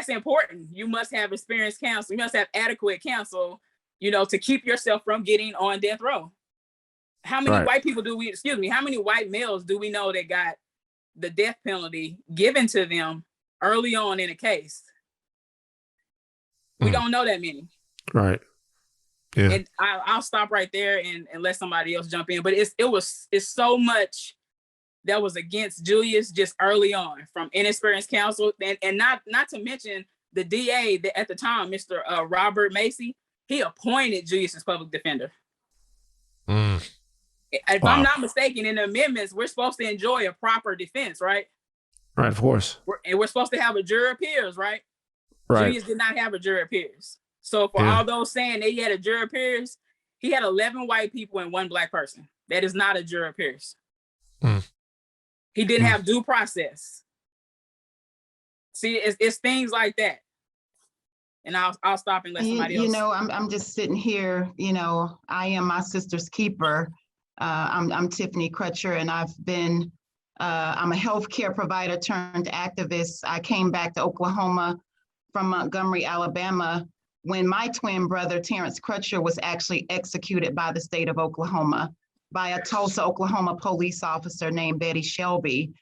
important. You must have experienced counsel. You must have adequate counsel, to keep yourself from getting on death row. How many white people how many white males do we know that got the death penalty given to them early on in a case? We don't know that many. Right. Yeah. And I'll stop right there and let somebody else jump in. But it's so much that was against Julius just early on from inexperienced counsel, and not to mention the DA that at the time, Mr. Robert Macy, he appointed Julius's public defender. If I'm not mistaken, in the amendments, we're supposed to enjoy a proper defense, right? Right, of course. We're supposed to have a jury of peers, right? Right. Julius did not have a jury of peers. So for all those saying that he had a jury of peers, he had 11 white people and 1 black person. That is not a jury of peers. He didn't have due process. See, it's things like that. And I'll stop and let somebody else. You know, I'm just sitting here, you know, I am my sister's keeper. I'm Tiffany Crutcher, and I've been, I'm a healthcare provider turned activist. I came back to Oklahoma from Montgomery, Alabama, when my twin brother, Terrence Crutcher, was actually executed by the state of Oklahoma by a Tulsa, Oklahoma police officer named Betty Shelby.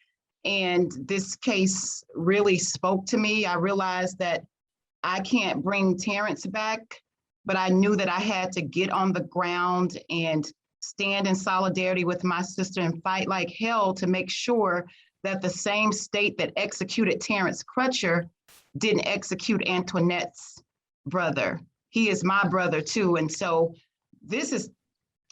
And this case really spoke to me. I realized that I can't bring Terrence back, but I knew that I had to get on the ground and stand in solidarity with my sister and fight like hell to make sure that the same state that executed Terrence Crutcher didn't execute Antoinette's brother. He is my brother too. And so this is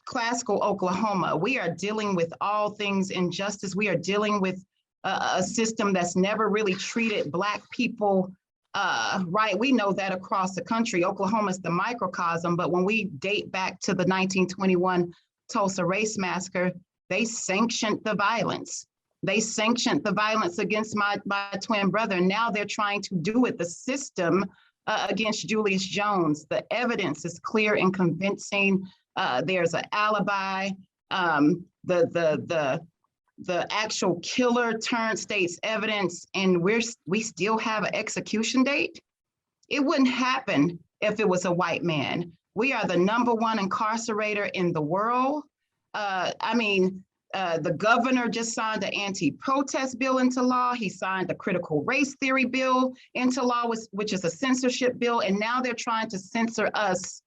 classical Oklahoma. We are dealing with all things injustice. We are dealing with a system that's never really treated Black people right. We know that across the country. Oklahoma is the microcosm, but when we date back to the 1921 Tulsa Race Massacre, they sanctioned the violence. They sanctioned the violence against my twin brother. Now they're trying to do it, the system against Julius Jones. The evidence is clear and convincing. There's an alibi. The actual killer turned state's evidence, and we still have an execution date. It wouldn't happen if it was a white man. We are the #1 incarcerator in the world. The governor just signed an anti-protest bill into law. He signed a critical race theory bill into law, which is a censorship bill. And now they're trying to censor us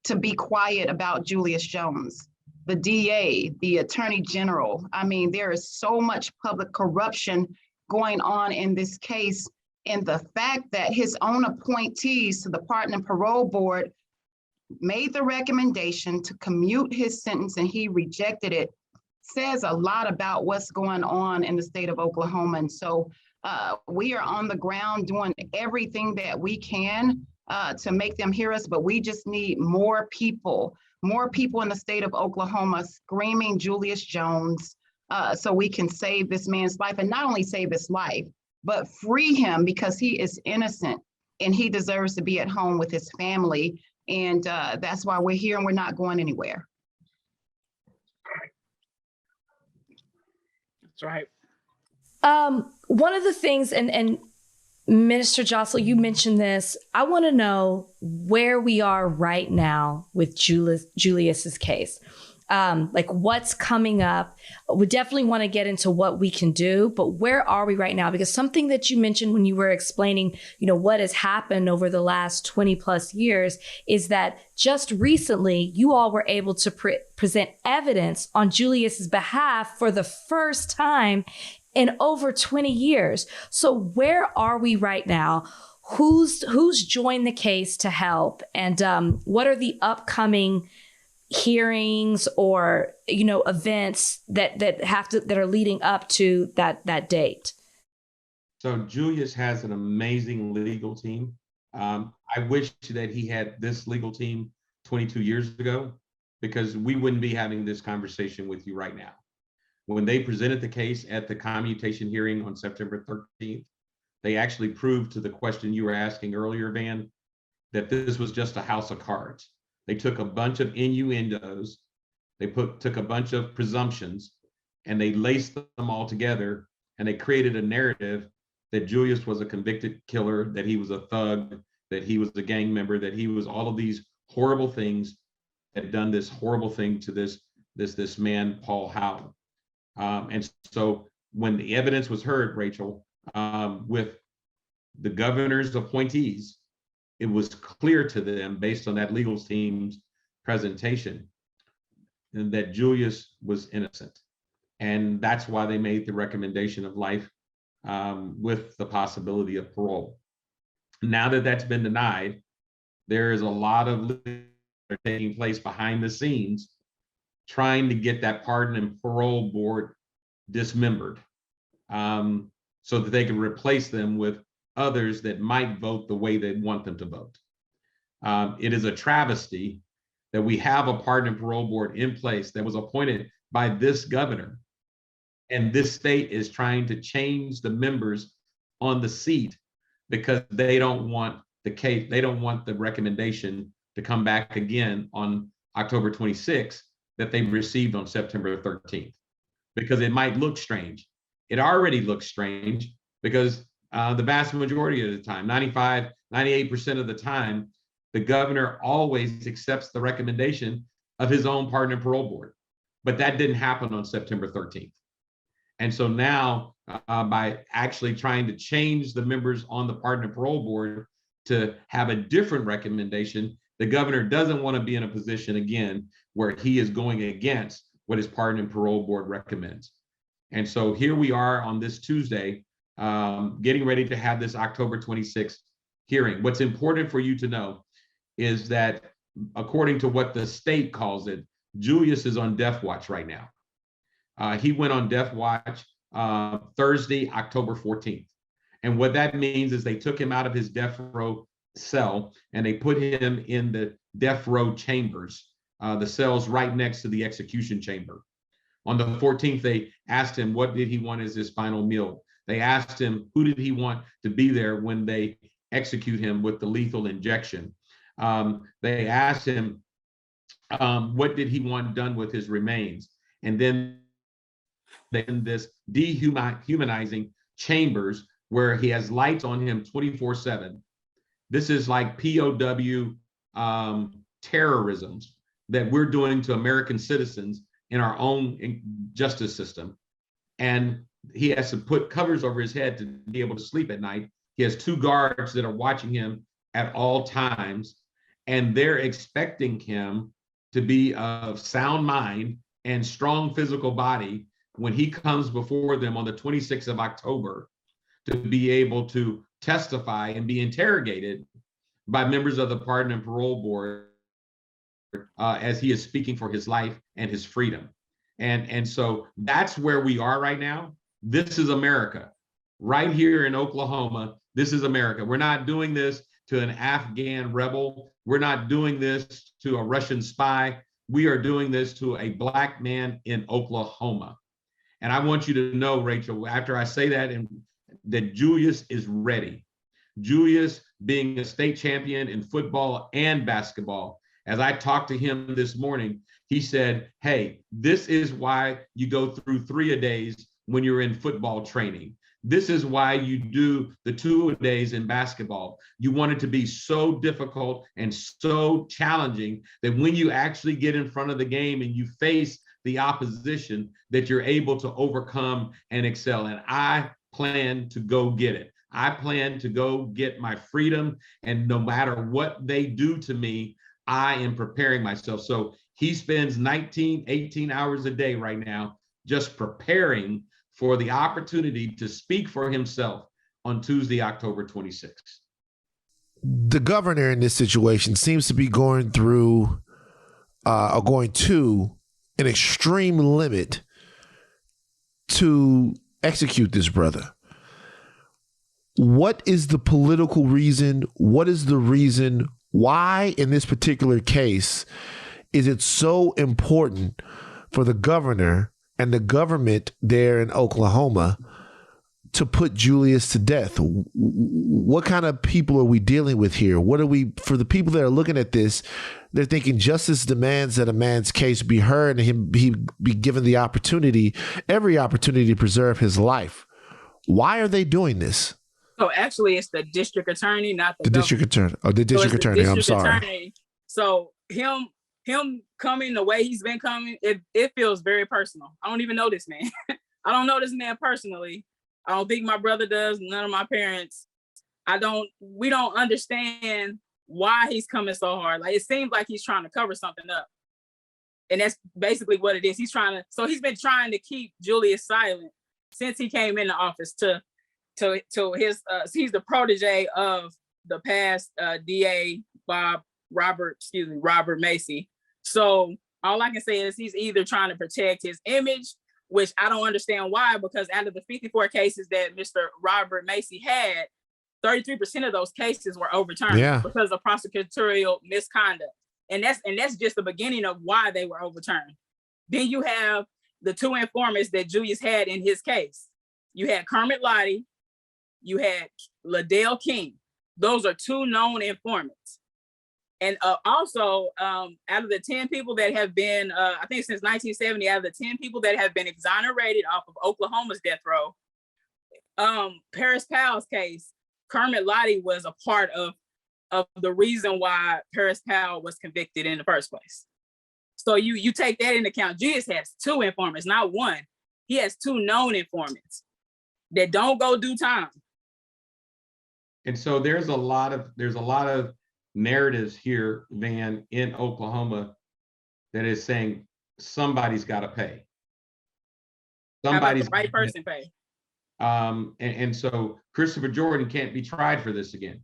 to be quiet about Julius Jones, the DA, the attorney general. I mean, there is so much public corruption going on in this case. And the fact that his own appointees to the Pardon and Parole Board made the recommendation to commute his sentence and he rejected it says a lot about what's going on in the state of Oklahoma. And so we are on the ground doing everything that we can to make them hear us, but we just need more people in the state of Oklahoma screaming Julius Jones so we can save this man's life, and not only save his life, but free him, because he is innocent and he deserves to be at home with his family. And that's why we're here and we're not going anywhere. That's right. One of the things, and Minister Jossell, you mentioned this, I want to know where we are right now with Julius's case. Like what's coming up. We definitely want to get into what we can do, but where are we right now? Because something that you mentioned when you were explaining, what has happened over the last 20 plus years is that just recently you all were able to present evidence on Julius's behalf for the first time in over 20 years. So where are we right now? Who's joined the case to help? And what are the upcoming hearings or events that are leading up to that date? So Julius has an amazing legal team. I wish that he had this legal team 22 years ago, because we wouldn't be having this conversation with you right now. When they presented the case at the commutation hearing on September 13th, they actually proved to the question you were asking earlier, Van, that this was just a house of cards. They took a bunch of innuendos, they took a bunch of presumptions, and they laced them all together, and they created a narrative that Julius was a convicted killer, that he was a thug, that he was a gang member, that he was all of these horrible things, that had done this horrible thing to this man, Paul Howell. And so when the evidence was heard, Rachel, with the governor's appointees, it was clear to them, based on that legal team's presentation, and that Julius was innocent. And that's why they made the recommendation of life with the possibility of parole. Now that that's been denied, there is a lot of taking place behind the scenes trying to get that pardon and parole board dismembered so that they can replace them with others that might vote the way they want them to vote. It is a travesty that we have a pardon and parole board in place that was appointed by this governor, and this state is trying to change the members on the seat because they don't want the case, they don't want the recommendation to come back again on October 26th that they received on September 13th, because it might look strange. It already looks strange because the vast majority of the time, 95, 98% of the time, the governor always accepts the recommendation of his own pardon and parole board. But that didn't happen on September 13th. And so now, by actually trying to change the members on the pardon and parole board to have a different recommendation, the governor doesn't want to be in a position again where he is going against what his pardon and parole board recommends. And so here we are on this Tuesday, getting ready to have this October 26th hearing. What's important for you to know is that according to what the state calls it, Julius is on death watch right now. He went on death watch Thursday, October 14th. And what that means is they took him out of his death row cell and they put him in the death row chambers, the cells right next to the execution chamber. On the 14th, they asked him what did he want as his final meal. They asked him who did he want to be there when they execute him with the lethal injection. They asked him what did he want done with his remains. And then in this dehumanizing chambers where he has lights on him 24/7. This is like POW terrorisms that we're doing to American citizens in our own justice system. And he has to put covers over his head to be able to sleep at night. He has 2 guards that are watching him at all times, and they're expecting him to be of sound mind and strong physical body when he comes before them on the 26th of October to be able to testify and be interrogated by members of the pardon and parole board as he is speaking for his life and his freedom. And so that's where we are right now. This is America. Right here in Oklahoma, this is America. We're not doing this to an Afghan rebel. We're not doing this to a Russian spy. We are doing this to a Black man in Oklahoma. And I want you to know, Rachel, after I say that, that Julius is ready. Julius, being a state champion in football and basketball, as I talked to him this morning, he said, hey, this is why you go through 3-a-days when you're in football training. This is why you do the 2-a-days in basketball. You want it to be so difficult and so challenging that when you actually get in front of the game and you face the opposition, that you're able to overcome and excel. And I plan to go get it. I plan to go get my freedom. And no matter what they do to me, I am preparing myself. So he spends 19, 18 hours a day right now just preparing for the opportunity to speak for himself on Tuesday, October 26th. The governor in this situation seems to be going through or going to an extreme limit to execute this brother. What is the political reason? What is the reason why in this particular case is it so important for the governor and the government there in Oklahoma to put Julius to death? What kind of people are we dealing with here? What are we, for the people that are looking at this, they're thinking justice demands that a man's case be heard and he be given the opportunity, every opportunity to preserve his life. Why are they doing this? So actually it's the district attorney, not the district attorney. Oh, the district attorney. I'm sorry. Attorney. So him coming the way he's been coming, it feels very personal. I don't even know this man. I don't know this man personally. I don't think my brother does, none of my parents. We don't understand why he's coming so hard. Like, it seems like he's trying to cover something up. And that's basically what it is. He's been trying to keep Julius silent since he came into office to his, he's the protege of the past DA Robert Macy. So all I can say is he's either trying to protect his image, which I don't understand why, because out of the 54 cases that Mr. Robert Macy had, 33% of those cases were overturned because of prosecutorial misconduct. And that's just the beginning of why they were overturned. Then you have the two informants that Julius had in his case. You had Kermit Lottie, you had Ladell King. Those are two known informants. And also, out of the 10 people that have been, I think since 1970, out of the 10 people that have been exonerated off of Oklahoma's death row, Paris Powell's case, Kermit Lottie was a part of the reason why Paris Powell was convicted in the first place. So you take that into account. Julius has two informants, not one. He has two known informants that don't go do time. And so there's a lot of narratives here, Van, in Oklahoma that is saying somebody's got to pay. Somebody's the right person pay. And so Christopher Jordan can't be tried for this again.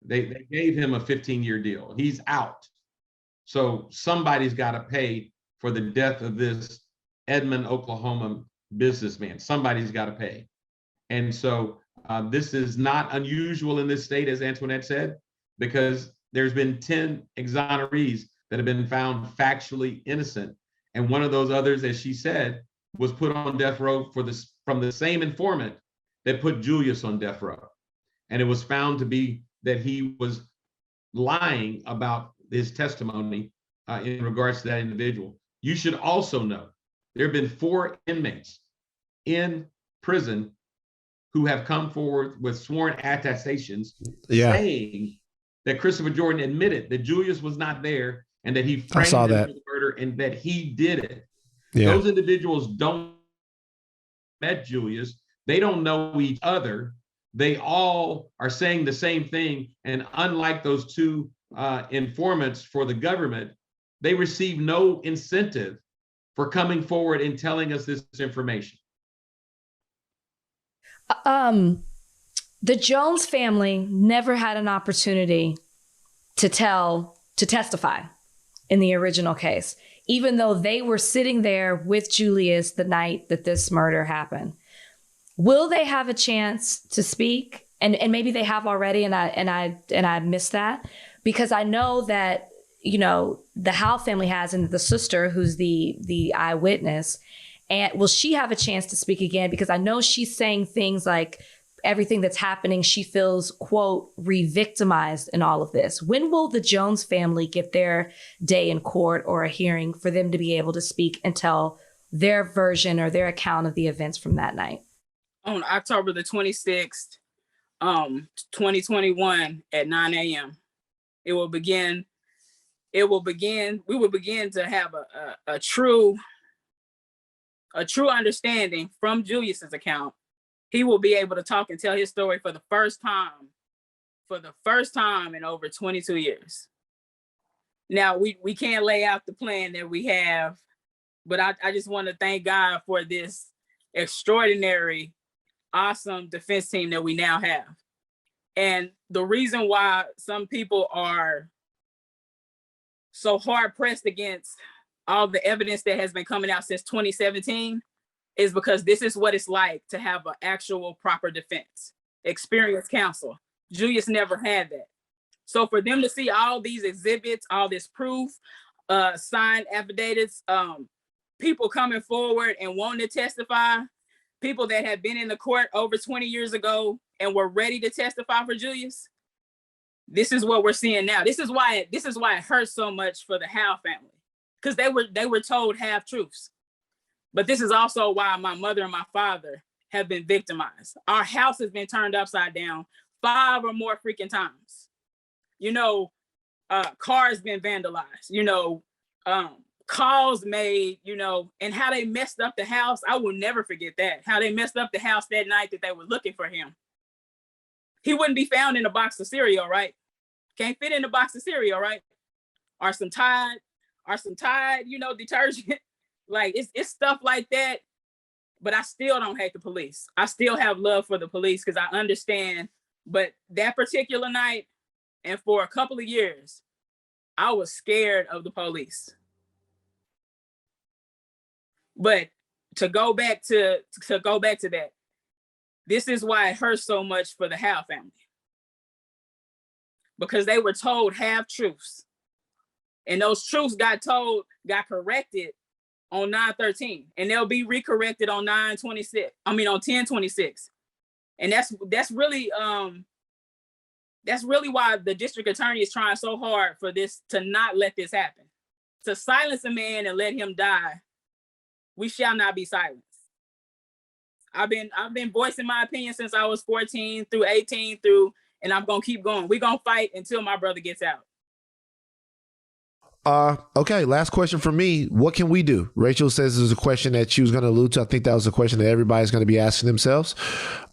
They gave him a 15-year deal. He's out. So somebody's got to pay for the death of this Edmond, Oklahoma businessman. Somebody's got to pay. And so this is not unusual in this state, as Antoinette said, because there's been 10 exonerees that have been found factually innocent. And one of those others, as she said, was put on death row from the same informant that put Julius on death row. And it was found to be that he was lying about his testimony in regards to that individual. You should also know there have been 4 inmates in prison who have come forward with sworn attestations saying that Christopher Jordan admitted that Julius was not there and that he framed him for the murder and that he did it. Yeah. Those individuals don't met Julius. They don't know each other. They all are saying the same thing. And unlike those two informants for the government, they receive no incentive for coming forward and telling us this information. The Jones family never had an opportunity to testify in the original case, even though they were sitting there with Julius the night that this murder happened. Will they have a chance to speak? And maybe they have already, and I missed that, because I know that, you know, the Howe family has, and the sister who's the eyewitness. And will she have a chance to speak again? Because I know she's saying things like everything that's happening, she feels, quote, re-victimized in all of this. When will the Jones family get their day in court or a hearing for them to be able to speak and tell their version or their account of the events from that night? On October the 26th, 2021 at 9 a.m. We will begin to have a true understanding from Julius's account. He will be able to talk and tell his story for the first time in over 22 years. Now, we can't lay out the plan that we have, but I just want to thank God for this extraordinary, awesome defense team that we now have. And the reason why some people are so hard pressed against all the evidence that has been coming out since 2017 is because this is what it's like to have an actual proper defense, experienced counsel. Julius never had that. So for them to see all these exhibits, all this proof, signed affidavits, people coming forward and wanting to testify, people that have been in the court over 20 years ago and were ready to testify for Julius, this is what we're seeing now. This is why it hurts so much for the Howe family, because they were told half truths. But this is also why my mother and my father have been victimized. Our house has been turned upside down 5 or more freaking times. You know, cars been vandalized, you know, calls made, you know, and how they messed up the house. I will never forget that, how they messed up the house that night that they were looking for him. He wouldn't be found in a box of cereal, right? Can't fit in a box of cereal, right? Or some Tide, or some Tide, detergent. Like it's stuff like that. But I still don't hate the police. I still have love for the police because I understand. But that particular night, and for a couple of years, I was scared of the police. But to go back to that, this is why it hurts so much for the Howe family. Because they were told half truths. And those truths got corrected on 9/13, and they'll be recorrected on 10/26. And that's really why the district attorney is trying so hard for this, to not let this happen. To silence a man and let him die, we shall not be silenced. I've been voicing my opinion since I was 14 through 18 and I'm gonna keep going. We're gonna fight until my brother gets out. Okay, last question for me. What can we do? Rachel says there's a question that she was going to allude to. I think that was a question that everybody's going to be asking themselves.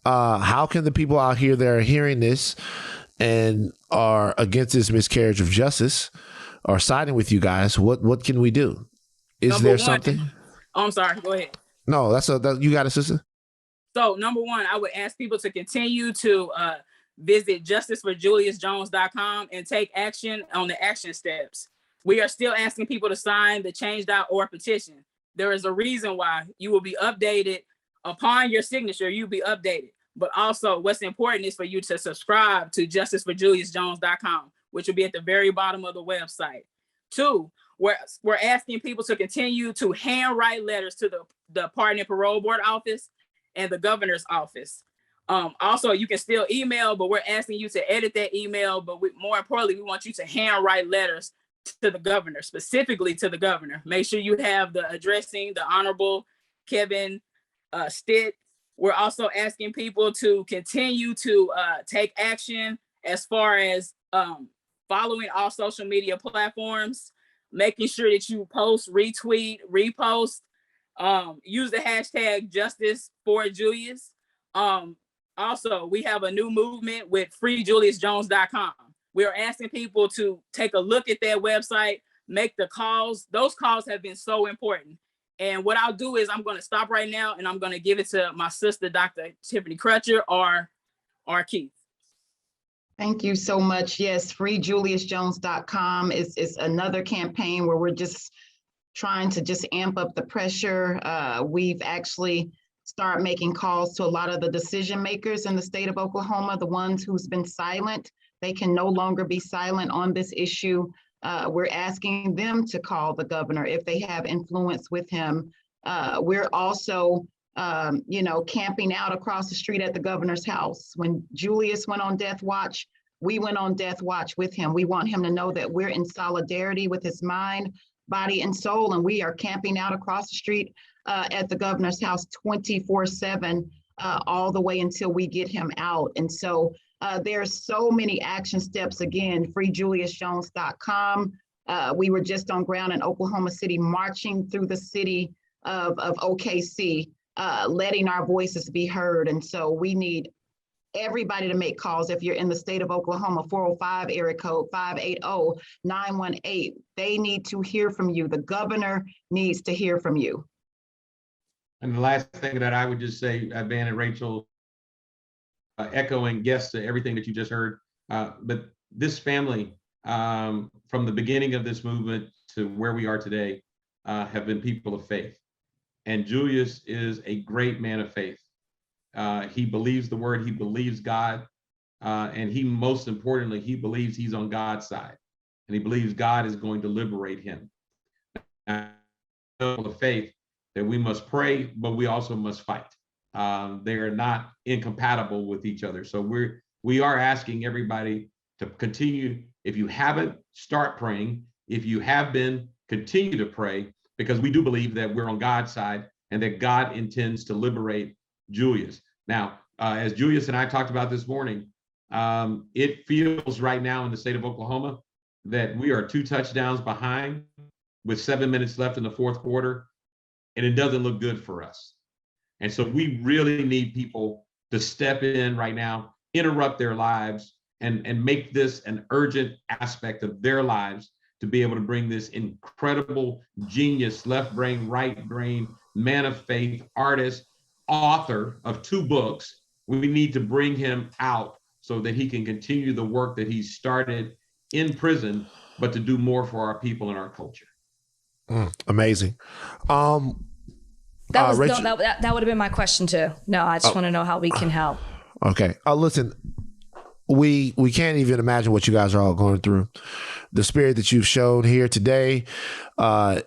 How can the people out here that are hearing this and are against this miscarriage of justice or siding with you guys, what can we do? Is there something? Oh, I'm sorry. Go ahead. No, you got it, sister. So number one, I would ask people to continue to visit justiceforjuliusjones.com and take action on the action steps. We are still asking people to sign the change.org petition. There is a reason why. You will be updated upon your signature. You'll be updated. But also what's important is for you to subscribe to justiceforjuliusjones.com, which will be at the very bottom of the website. 2, we're asking people to continue to handwrite letters to the Pardon and Parole Board office and the governor's office. Also, you can still email, but we're asking you to edit that email. But more importantly, we want you to handwrite letters to the governor, specifically to the governor. Make sure you have the addressing, the Honorable Kevin Stitt. We're also asking people to continue to take action as far as following all social media platforms, making sure that you post, retweet, repost, use the hashtag #JusticeForJulius. Also, we have a new movement with freejuliusjones.com. We're asking people to take a look at that website, make the calls. Those calls have been so important. And what I'll do is I'm going to stop right now and I'm going to give it to my sister, Dr. Tiffany Crutcher or Keith. Thank you so much. Yes, freejuliusjones.com is another campaign where we're just trying to just amp up the pressure. We've actually started making calls to a lot of the decision makers in the state of Oklahoma, the ones who's been silent. They can no longer be silent on this issue. We're asking them to call the governor if they have influence with him. We're also, camping out across the street at the governor's house. When Julius went on death watch, we went on death watch with him. We want him to know that we're in solidarity with his mind, body, and soul, and we are camping out across the street at the governor's house 24/7 all the way until we get him out. And so there's so many action steps. Again, freejuliusjones.com. We were just on ground in Oklahoma City, marching through the city of OKC, letting our voices be heard. And so we need everybody to make calls. If you're in the state of Oklahoma, 405 area code 580-918. They need to hear from you. The governor needs to hear from you. And the last thing that I would just say, Van and Rachel, echoing yes to everything that you just heard, but this family, from the beginning of this movement to where we are today, have been people of faith. And Julius is a great man of faith. He believes the word, he believes God, and he, most importantly, he believes he's on God's side, and he believes God is going to liberate him. People of faith, that we must pray, but we also must fight. They are not incompatible with each other. So we are asking everybody to continue. If you haven't, start praying. If you have been, continue to pray, because we do believe that we're on God's side and that God intends to liberate Julius. Now, as Julius and I talked about this morning, it feels right now in the state of Oklahoma that we are 2 touchdowns behind with 7 minutes left in the fourth quarter, and it doesn't look good for us. And so we really need people to step in right now, interrupt their lives, and make this an urgent aspect of their lives, to be able to bring this incredible genius, left brain, right brain, man of faith, artist, author of 2 books. We need to bring him out so that he can continue the work that he started in prison, but to do more for our people and our culture. Amazing. That would have been my question too. No, I just want to know how we can help. Okay. Listen, we can't even imagine what you guys are all going through. The spirit that you've shown here today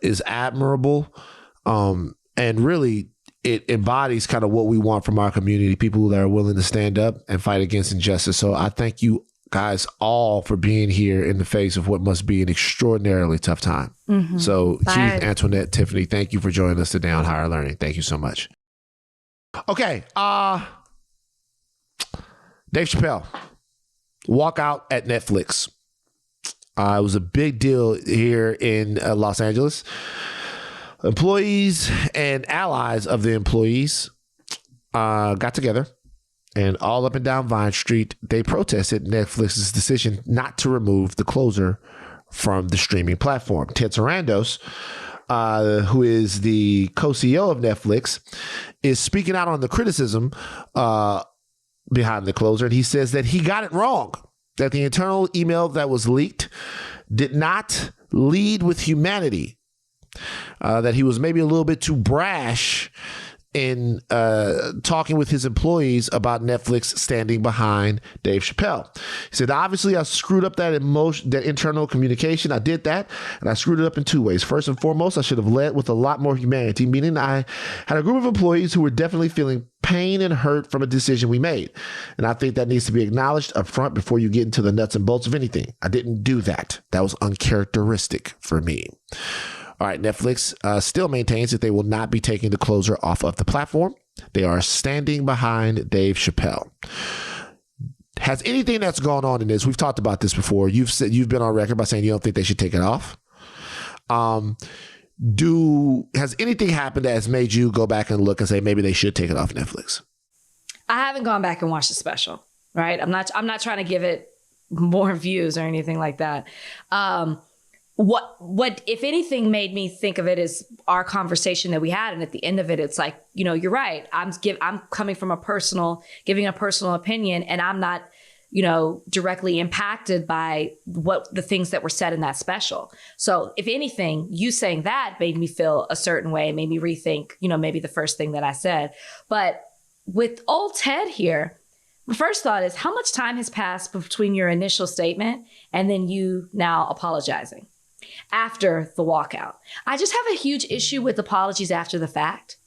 is admirable. And really, it embodies kind of what we want from our community, people that are willing to stand up and fight against injustice. So I thank you guys all for being here in the face of what must be an extraordinarily tough time. Mm-hmm. So Keith, Antoinette, Tiffany, thank you for joining us today on Higher Learning. Thank you so much. Okay. Dave Chappelle, walkout at Netflix. It was a big deal here in Los Angeles. Employees and allies of the employees got together, and all up and down Vine Street, they protested Netflix's decision not to remove the closer from the streaming platform. Ted Sarandos, who is the co-CEO of Netflix, is speaking out on the criticism behind the closer, and he says that he got it wrong, that the internal email that was leaked did not lead with humanity, that he was maybe a little bit too brash in talking with his employees about Netflix standing behind Dave Chappelle. He said, obviously, I screwed up that internal communication. I did that, and I screwed it up in 2 ways. First and foremost, I should have led with a lot more humanity, meaning I had a group of employees who were definitely feeling pain and hurt from a decision we made. And I think that needs to be acknowledged up front before you get into the nuts and bolts of anything. I didn't do that. That was uncharacteristic for me. All right, Netflix still maintains that they will not be taking the closer off of the platform. They are standing behind Dave Chappelle. Has anything that's gone on in this, we've talked about this before, you've been on record by saying you don't think they should take it off. Has anything happened that has made you go back and look and say maybe they should take it off Netflix? I haven't gone back and watched the special, right? I'm not trying to give it more views or anything like that. What, if anything, made me think of it is our conversation that we had. And at the end of it, it's like, you're right. I'm coming from giving a personal opinion, and I'm not, directly impacted by the things that were said in that special. So if anything, you saying that made me feel a certain way, made me rethink, maybe the first thing that I said. But with old Ted here, my first thought is, how much time has passed between your initial statement and then you now apologizing after the walkout? I just have a huge issue with apologies after the fact.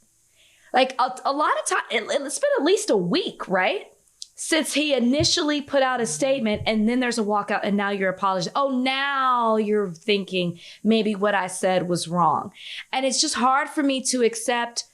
Like a lot of time, it's been at least a week, right? Since he initially put out a statement, and then there's a walkout, and now you're apologizing. Oh, now you're thinking maybe what I said was wrong. And it's just hard for me to accept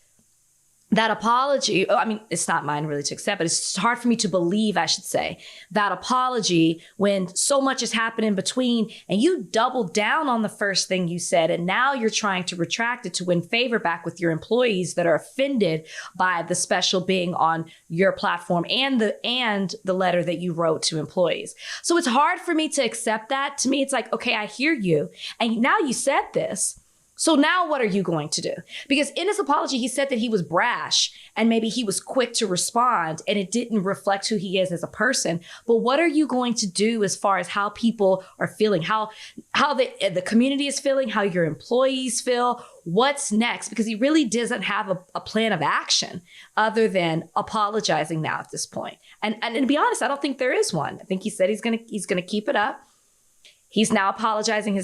that apology. I mean, it's not mine really to accept, but it's hard for me to believe, I should say, that apology when so much has happened in between, and you doubled down on the first thing you said, and now you're trying to retract it to win favor back with your employees that are offended by the special being on your platform and the letter that you wrote to employees. So it's hard for me to accept that. To me, it's like, okay, I hear you, and now you said this. So now what are you going to do? Because in his apology, he said that he was brash and maybe he was quick to respond and it didn't reflect who he is as a person. But what are you going to do as far as how people are feeling, how the community is feeling, how your employees feel? What's next? Because he really doesn't have a plan of action other than apologizing now at this point. And to be honest, I don't think there is one. I think he said he's gonna keep it up. He's now apologizing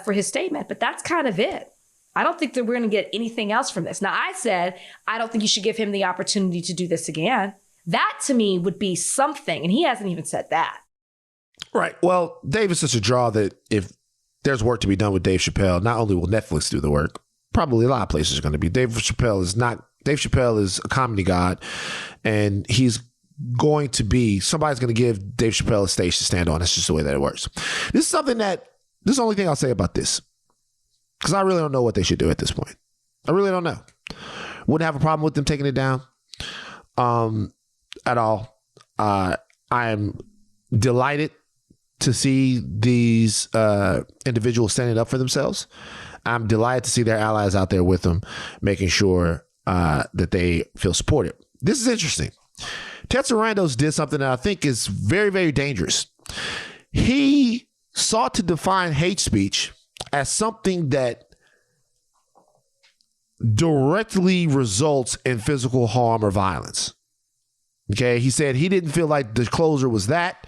for his statement, but that's kind of it. I don't think that we're going to get anything else from this. Now, I said, I don't think you should give him the opportunity to do this again. That to me would be something. And he hasn't even said that. Right. Well, Dave is such a draw that if there's work to be done with Dave Chappelle, not only will Netflix do the work, probably a lot of places are going to be. Dave Chappelle is a comedy god, and somebody's going to give Dave Chappelle a stage to stand on. That's just the way that it works. This is the only thing I'll say about this, because I really don't know what they should do at this point. I really don't know. Wouldn't have a problem with them taking it down at all. I am delighted to see these individuals standing up for themselves. I'm delighted to see their allies out there with them, making sure that they feel supported. This is interesting. Ted Sarandos did something that I think is very, very dangerous. He sought to define hate speech as something that directly results in physical harm or violence. Okay, he said he didn't feel like the closer was that.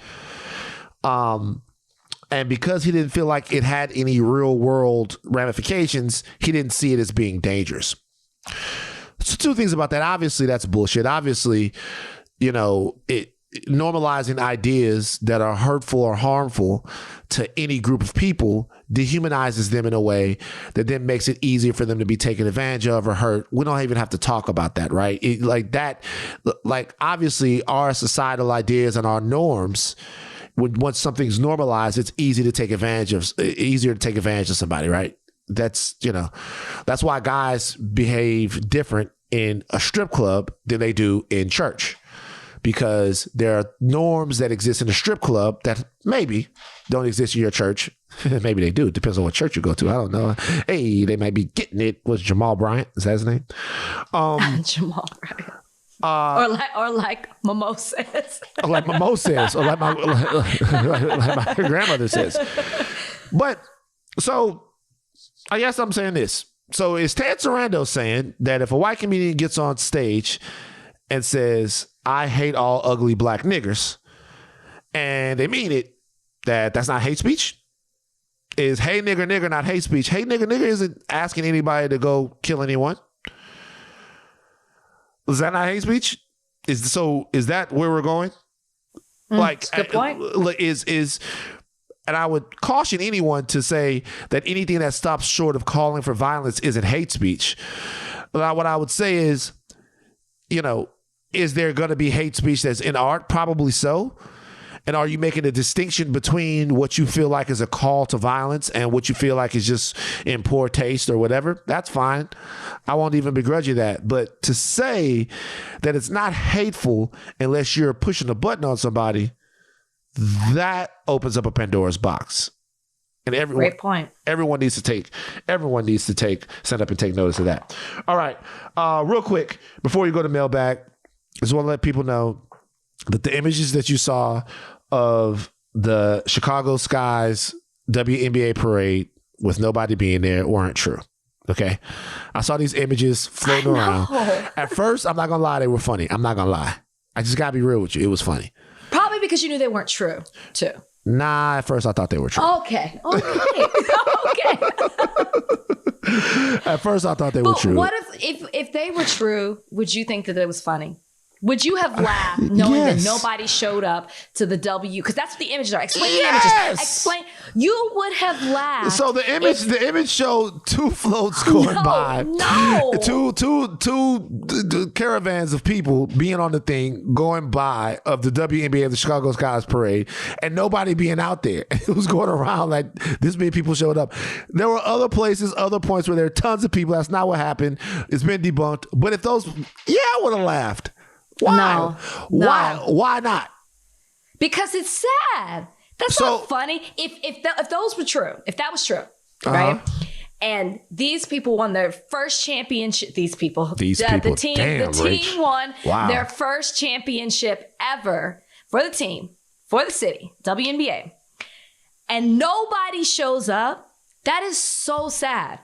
And because he didn't feel like it had any real world ramifications, he didn't see it as being dangerous. So two things about that. Obviously, that's bullshit. Obviously, normalizing ideas that are hurtful or harmful to any group of people dehumanizes them in a way that then makes it easier for them to be taken advantage of or hurt. We don't even have to talk about that, right? Obviously our societal ideas and our norms, once something's normalized, it's easier to take advantage of somebody, right? That's why guys behave different in a strip club than they do in church. Because there are norms that exist in a strip club that maybe don't exist in your church. Maybe they do. It depends on what church you go to. I don't know. Hey, they might be getting it. Was Jamal Bryant? Is that his name? Jamal Bryant. Or like Momo says. Or like Momo says. Or like my grandmother says. But so I guess I'm saying this. So is Ted Sarandos saying that if a white comedian gets on stage and says, I hate all ugly black niggers, and they mean it, that's not hate speech? Is hey nigger nigger not hate speech? Hey nigger nigger isn't asking anybody to go kill anyone. Is that not hate speech? Is that where we're going? Good point. And I would caution anyone to say that anything that stops short of calling for violence isn't hate speech. But what I would say is, is there going to be hate speech that's in art? Probably so. And are you making a distinction between what you feel like is a call to violence and what you feel like is just in poor taste or whatever? That's fine. I won't even begrudge you that. But to say that it's not hateful unless you're pushing a button on somebody, that opens up a Pandora's box. And great point. Everyone needs to stand up and take notice of that. All right. Real quick, before you go to mailbag, I just want to let people know that the images that you saw of the Chicago Skies WNBA parade with nobody being there weren't true. Okay. I saw these images floating around. At first, I'm not going to lie, they were funny. I'm not going to lie. I just got to be real with you. It was funny. Probably because you knew they weren't true, too. Nah, at first I thought they were true. Okay. At first I thought they were true. What if they were true, would you think that it was funny? Would you have laughed knowing that nobody showed up to the W? Because that's what the images are. Explain the images. Explain. You would have laughed. So the image showed two floats going by. No. Two caravans of people being on the thing going by of the WNBA of the Chicago Skies parade and nobody being out there. It was going around like this many people showed up. There were other places, other points where there are tons of people. That's not what happened. It's been debunked. But if I would have laughed. Why? No. Why not? Because it's sad. That's not funny. If those were true, if that was true, right? And these people won their first championship. The team won their first championship ever for the team, for the city, WNBA. And nobody shows up. That is so sad.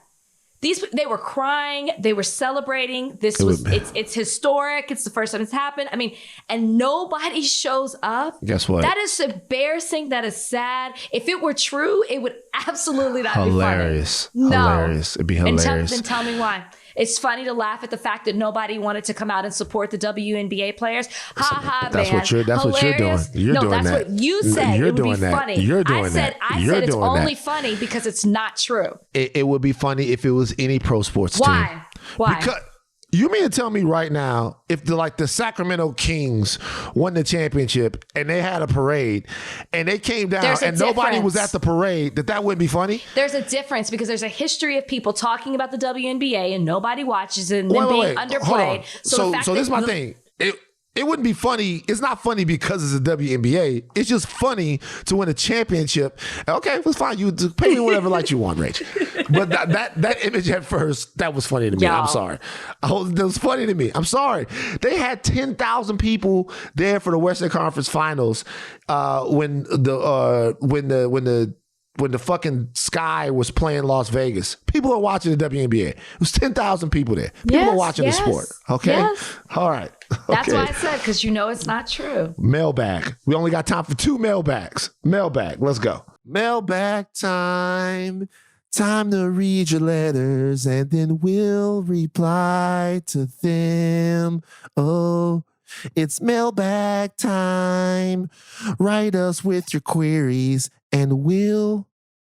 They were crying. They were celebrating. It's historic. It's the first time it's happened. I mean, and nobody shows up. Guess what? That is embarrassing. That is sad. If it were true, it would absolutely not hilarious. Be funny. No. Hilarious. It'd be hilarious. Then tell me why. It's funny to laugh at the fact that nobody wanted to come out and support the WNBA players. That's what you're doing. That's what you said. You're it would doing be that. funny. You're doing that. I said it's only funny because it's not true. It would be funny if it was any pro sports team. Why? Because you mean to tell me right now, if the Sacramento Kings won the championship and they had a parade and they came down and nobody was at the parade, that wouldn't be funny? There's a difference because there's a history of people talking about the WNBA and nobody watches it and then being underplayed. So this is my thing. It wouldn't be funny. It's not funny because it's a WNBA. It's just funny to win a championship. Okay, it's fine. You pay me whatever like you want, Rach. But that image at first, that was funny to me. I'm sorry. That was funny to me. I'm sorry. They had 10,000 people there for the Western Conference Finals when the fucking Sky was playing Las Vegas. People are watching the WNBA. It was 10,000 people there. People are watching the sport. Okay? Yes. All right. Okay. That's why I said, because you know it's not true. Mailbag. We only got time for 2 mailbags. Mailbag. Let's go. Mailbag time. Time to read your letters and then we'll reply to them. Oh, it's mailbag time. Write us with your queries and we'll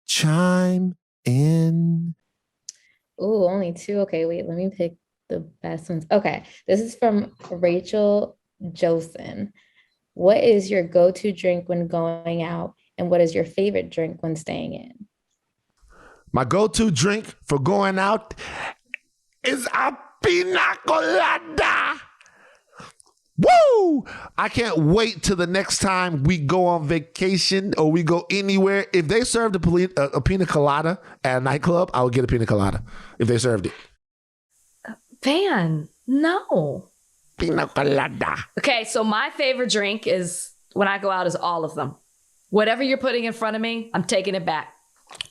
chime in. Ooh, only 2. Okay, wait, let me pick the best ones. Okay, this is from Rachel Jossell. What is your go-to drink when going out, and what is your favorite drink when staying in? My go-to drink for going out is a pina colada. Woo! I can't wait till the next time we go on vacation or we go anywhere. If they served a pina colada at a nightclub, I would get a pina colada if they served it. Van, no. Pina colada. Okay, so my favorite drink is, when I go out, is all of them. Whatever you're putting in front of me, I'm taking it back.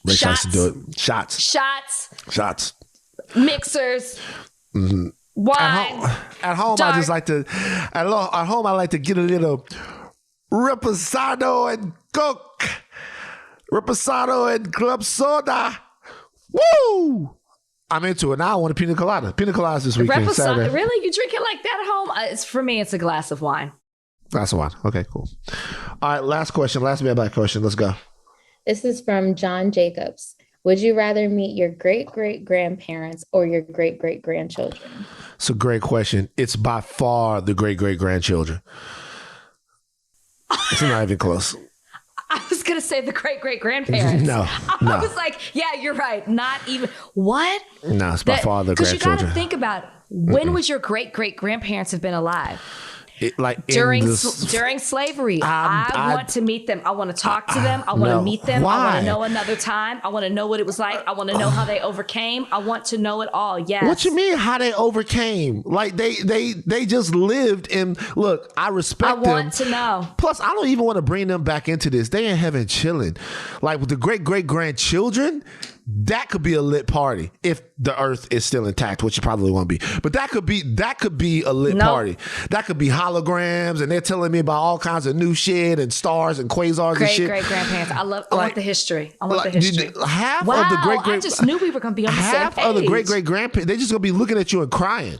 Rich likes to do it. Shots. Mixers. Mm-hmm. Wine. At home, I just like to. At home, I like to get a little reposado and coke, reposado and club soda. Woo! I'm into it now. I want a pina colada. Pina coladas this weekend. Reposado, really? You drink it like that at home? For me, it's a glass of wine. Glass of wine. Okay, cool. All right, last question. Last mailbag question. Let's go. This is from John Jacobs. Would you rather meet your great-great-grandparents or your great-great-grandchildren? It's a great question. It's by far the great-great-grandchildren. It's not even close. I was going to say the great-great-grandparents. No. I was like, yeah, you're right. Not even. What? No, it's by far the grandchildren. Because you got to think about, when would your great-great-grandparents have been alive? During slavery. I want to meet them. I want to talk to them. I want to meet them. Why? I want to know another time. I want to know what it was like. I want to know how they overcame. I want to know it all. Yes. What you mean how they overcame? Like they just lived in. Look, I respect them. I want to know. Plus, I don't even want to bring them back into this. They in heaven chilling. Like with the great-great-grandchildren, that could be a lit party if the earth is still intact, which it probably won't be. But that could be a lit party. That could be holograms, and they're telling me about all kinds of new shit and stars and quasars and shit. Great-great-grandparents. I want the history. I want the history. Half of the great-great. I just knew we were going to be on the same page. Half of the great-great-grandparents, they're just going to be looking at you and crying.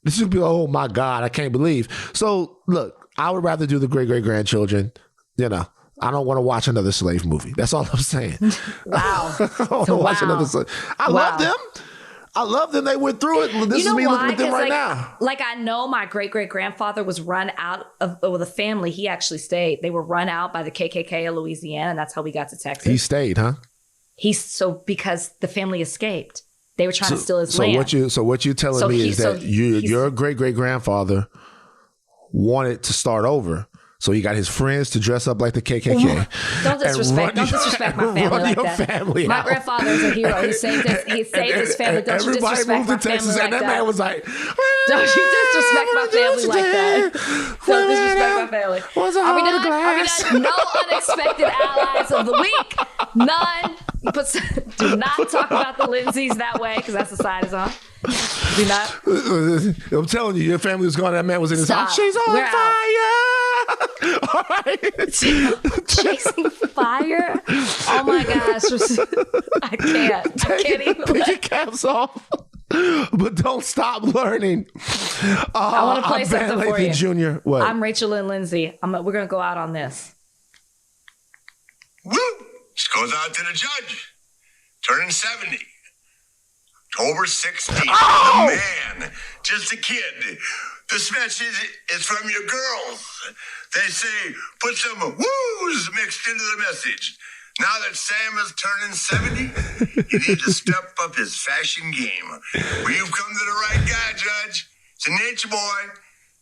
This is going to be, oh my God, I can't believe. So look, I would rather do the great-great-grandchildren, I don't want to watch another slave movie. That's all I'm saying. Wow. I don't want to watch another slave. I love them. They went through it. This is me looking at them right now. Like, I know my great-great-grandfather was run out of the family. He actually stayed. They were run out by the KKK of Louisiana, and that's how we got to Texas. He stayed, huh? Because the family escaped. They were trying to steal his land. What you're telling me is that your great-great-grandfather wanted to start over. So he got his friends to dress up like the KKK. Don't disrespect my family like that. My grandfather is a hero. He saved his family. Don't you disrespect my family like that. And that man was like, don't you disrespect my family like that. Don't disrespect my family. Are we done? No unexpected allies of the week. None. Do not talk about the Lindsays that way, because that's the side is on. Do not. I'm telling you, your family was gone. That man was in his house. She's on fire. All right. Chasing fire? Oh my gosh. I can't even. Take your caps off. But don't stop learning. I want to play something for you. Junior. What? I'm Rachel and Lindsay. We're going to go out on this. Woo! This goes out to the judge. Turning 70. October 16th. Oh! The man. Just a kid. This message is from your girls. They say, put some woos mixed into the message. Now that Sam is turning 70, you need to step up his fashion game. Well, you've come to the right guy, Judge. It's a nature boy.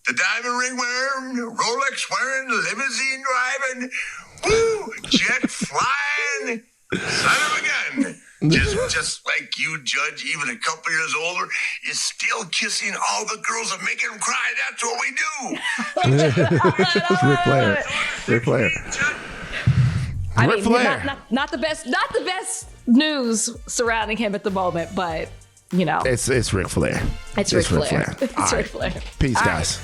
The diamond ring wearing, Rolex wearing, limousine driving, woo, jet flying, son of a gun. Just like you, Judge, even a couple years older, is still kissing all the girls and making them cry. That's what we do. Ric Flair. Ric Flair. I Ric mean, Flair. not the best news surrounding him at the moment, but you know, It's Ric Flair. It's Ric Flair. It's All Ric Flair. Peace, All guys. right.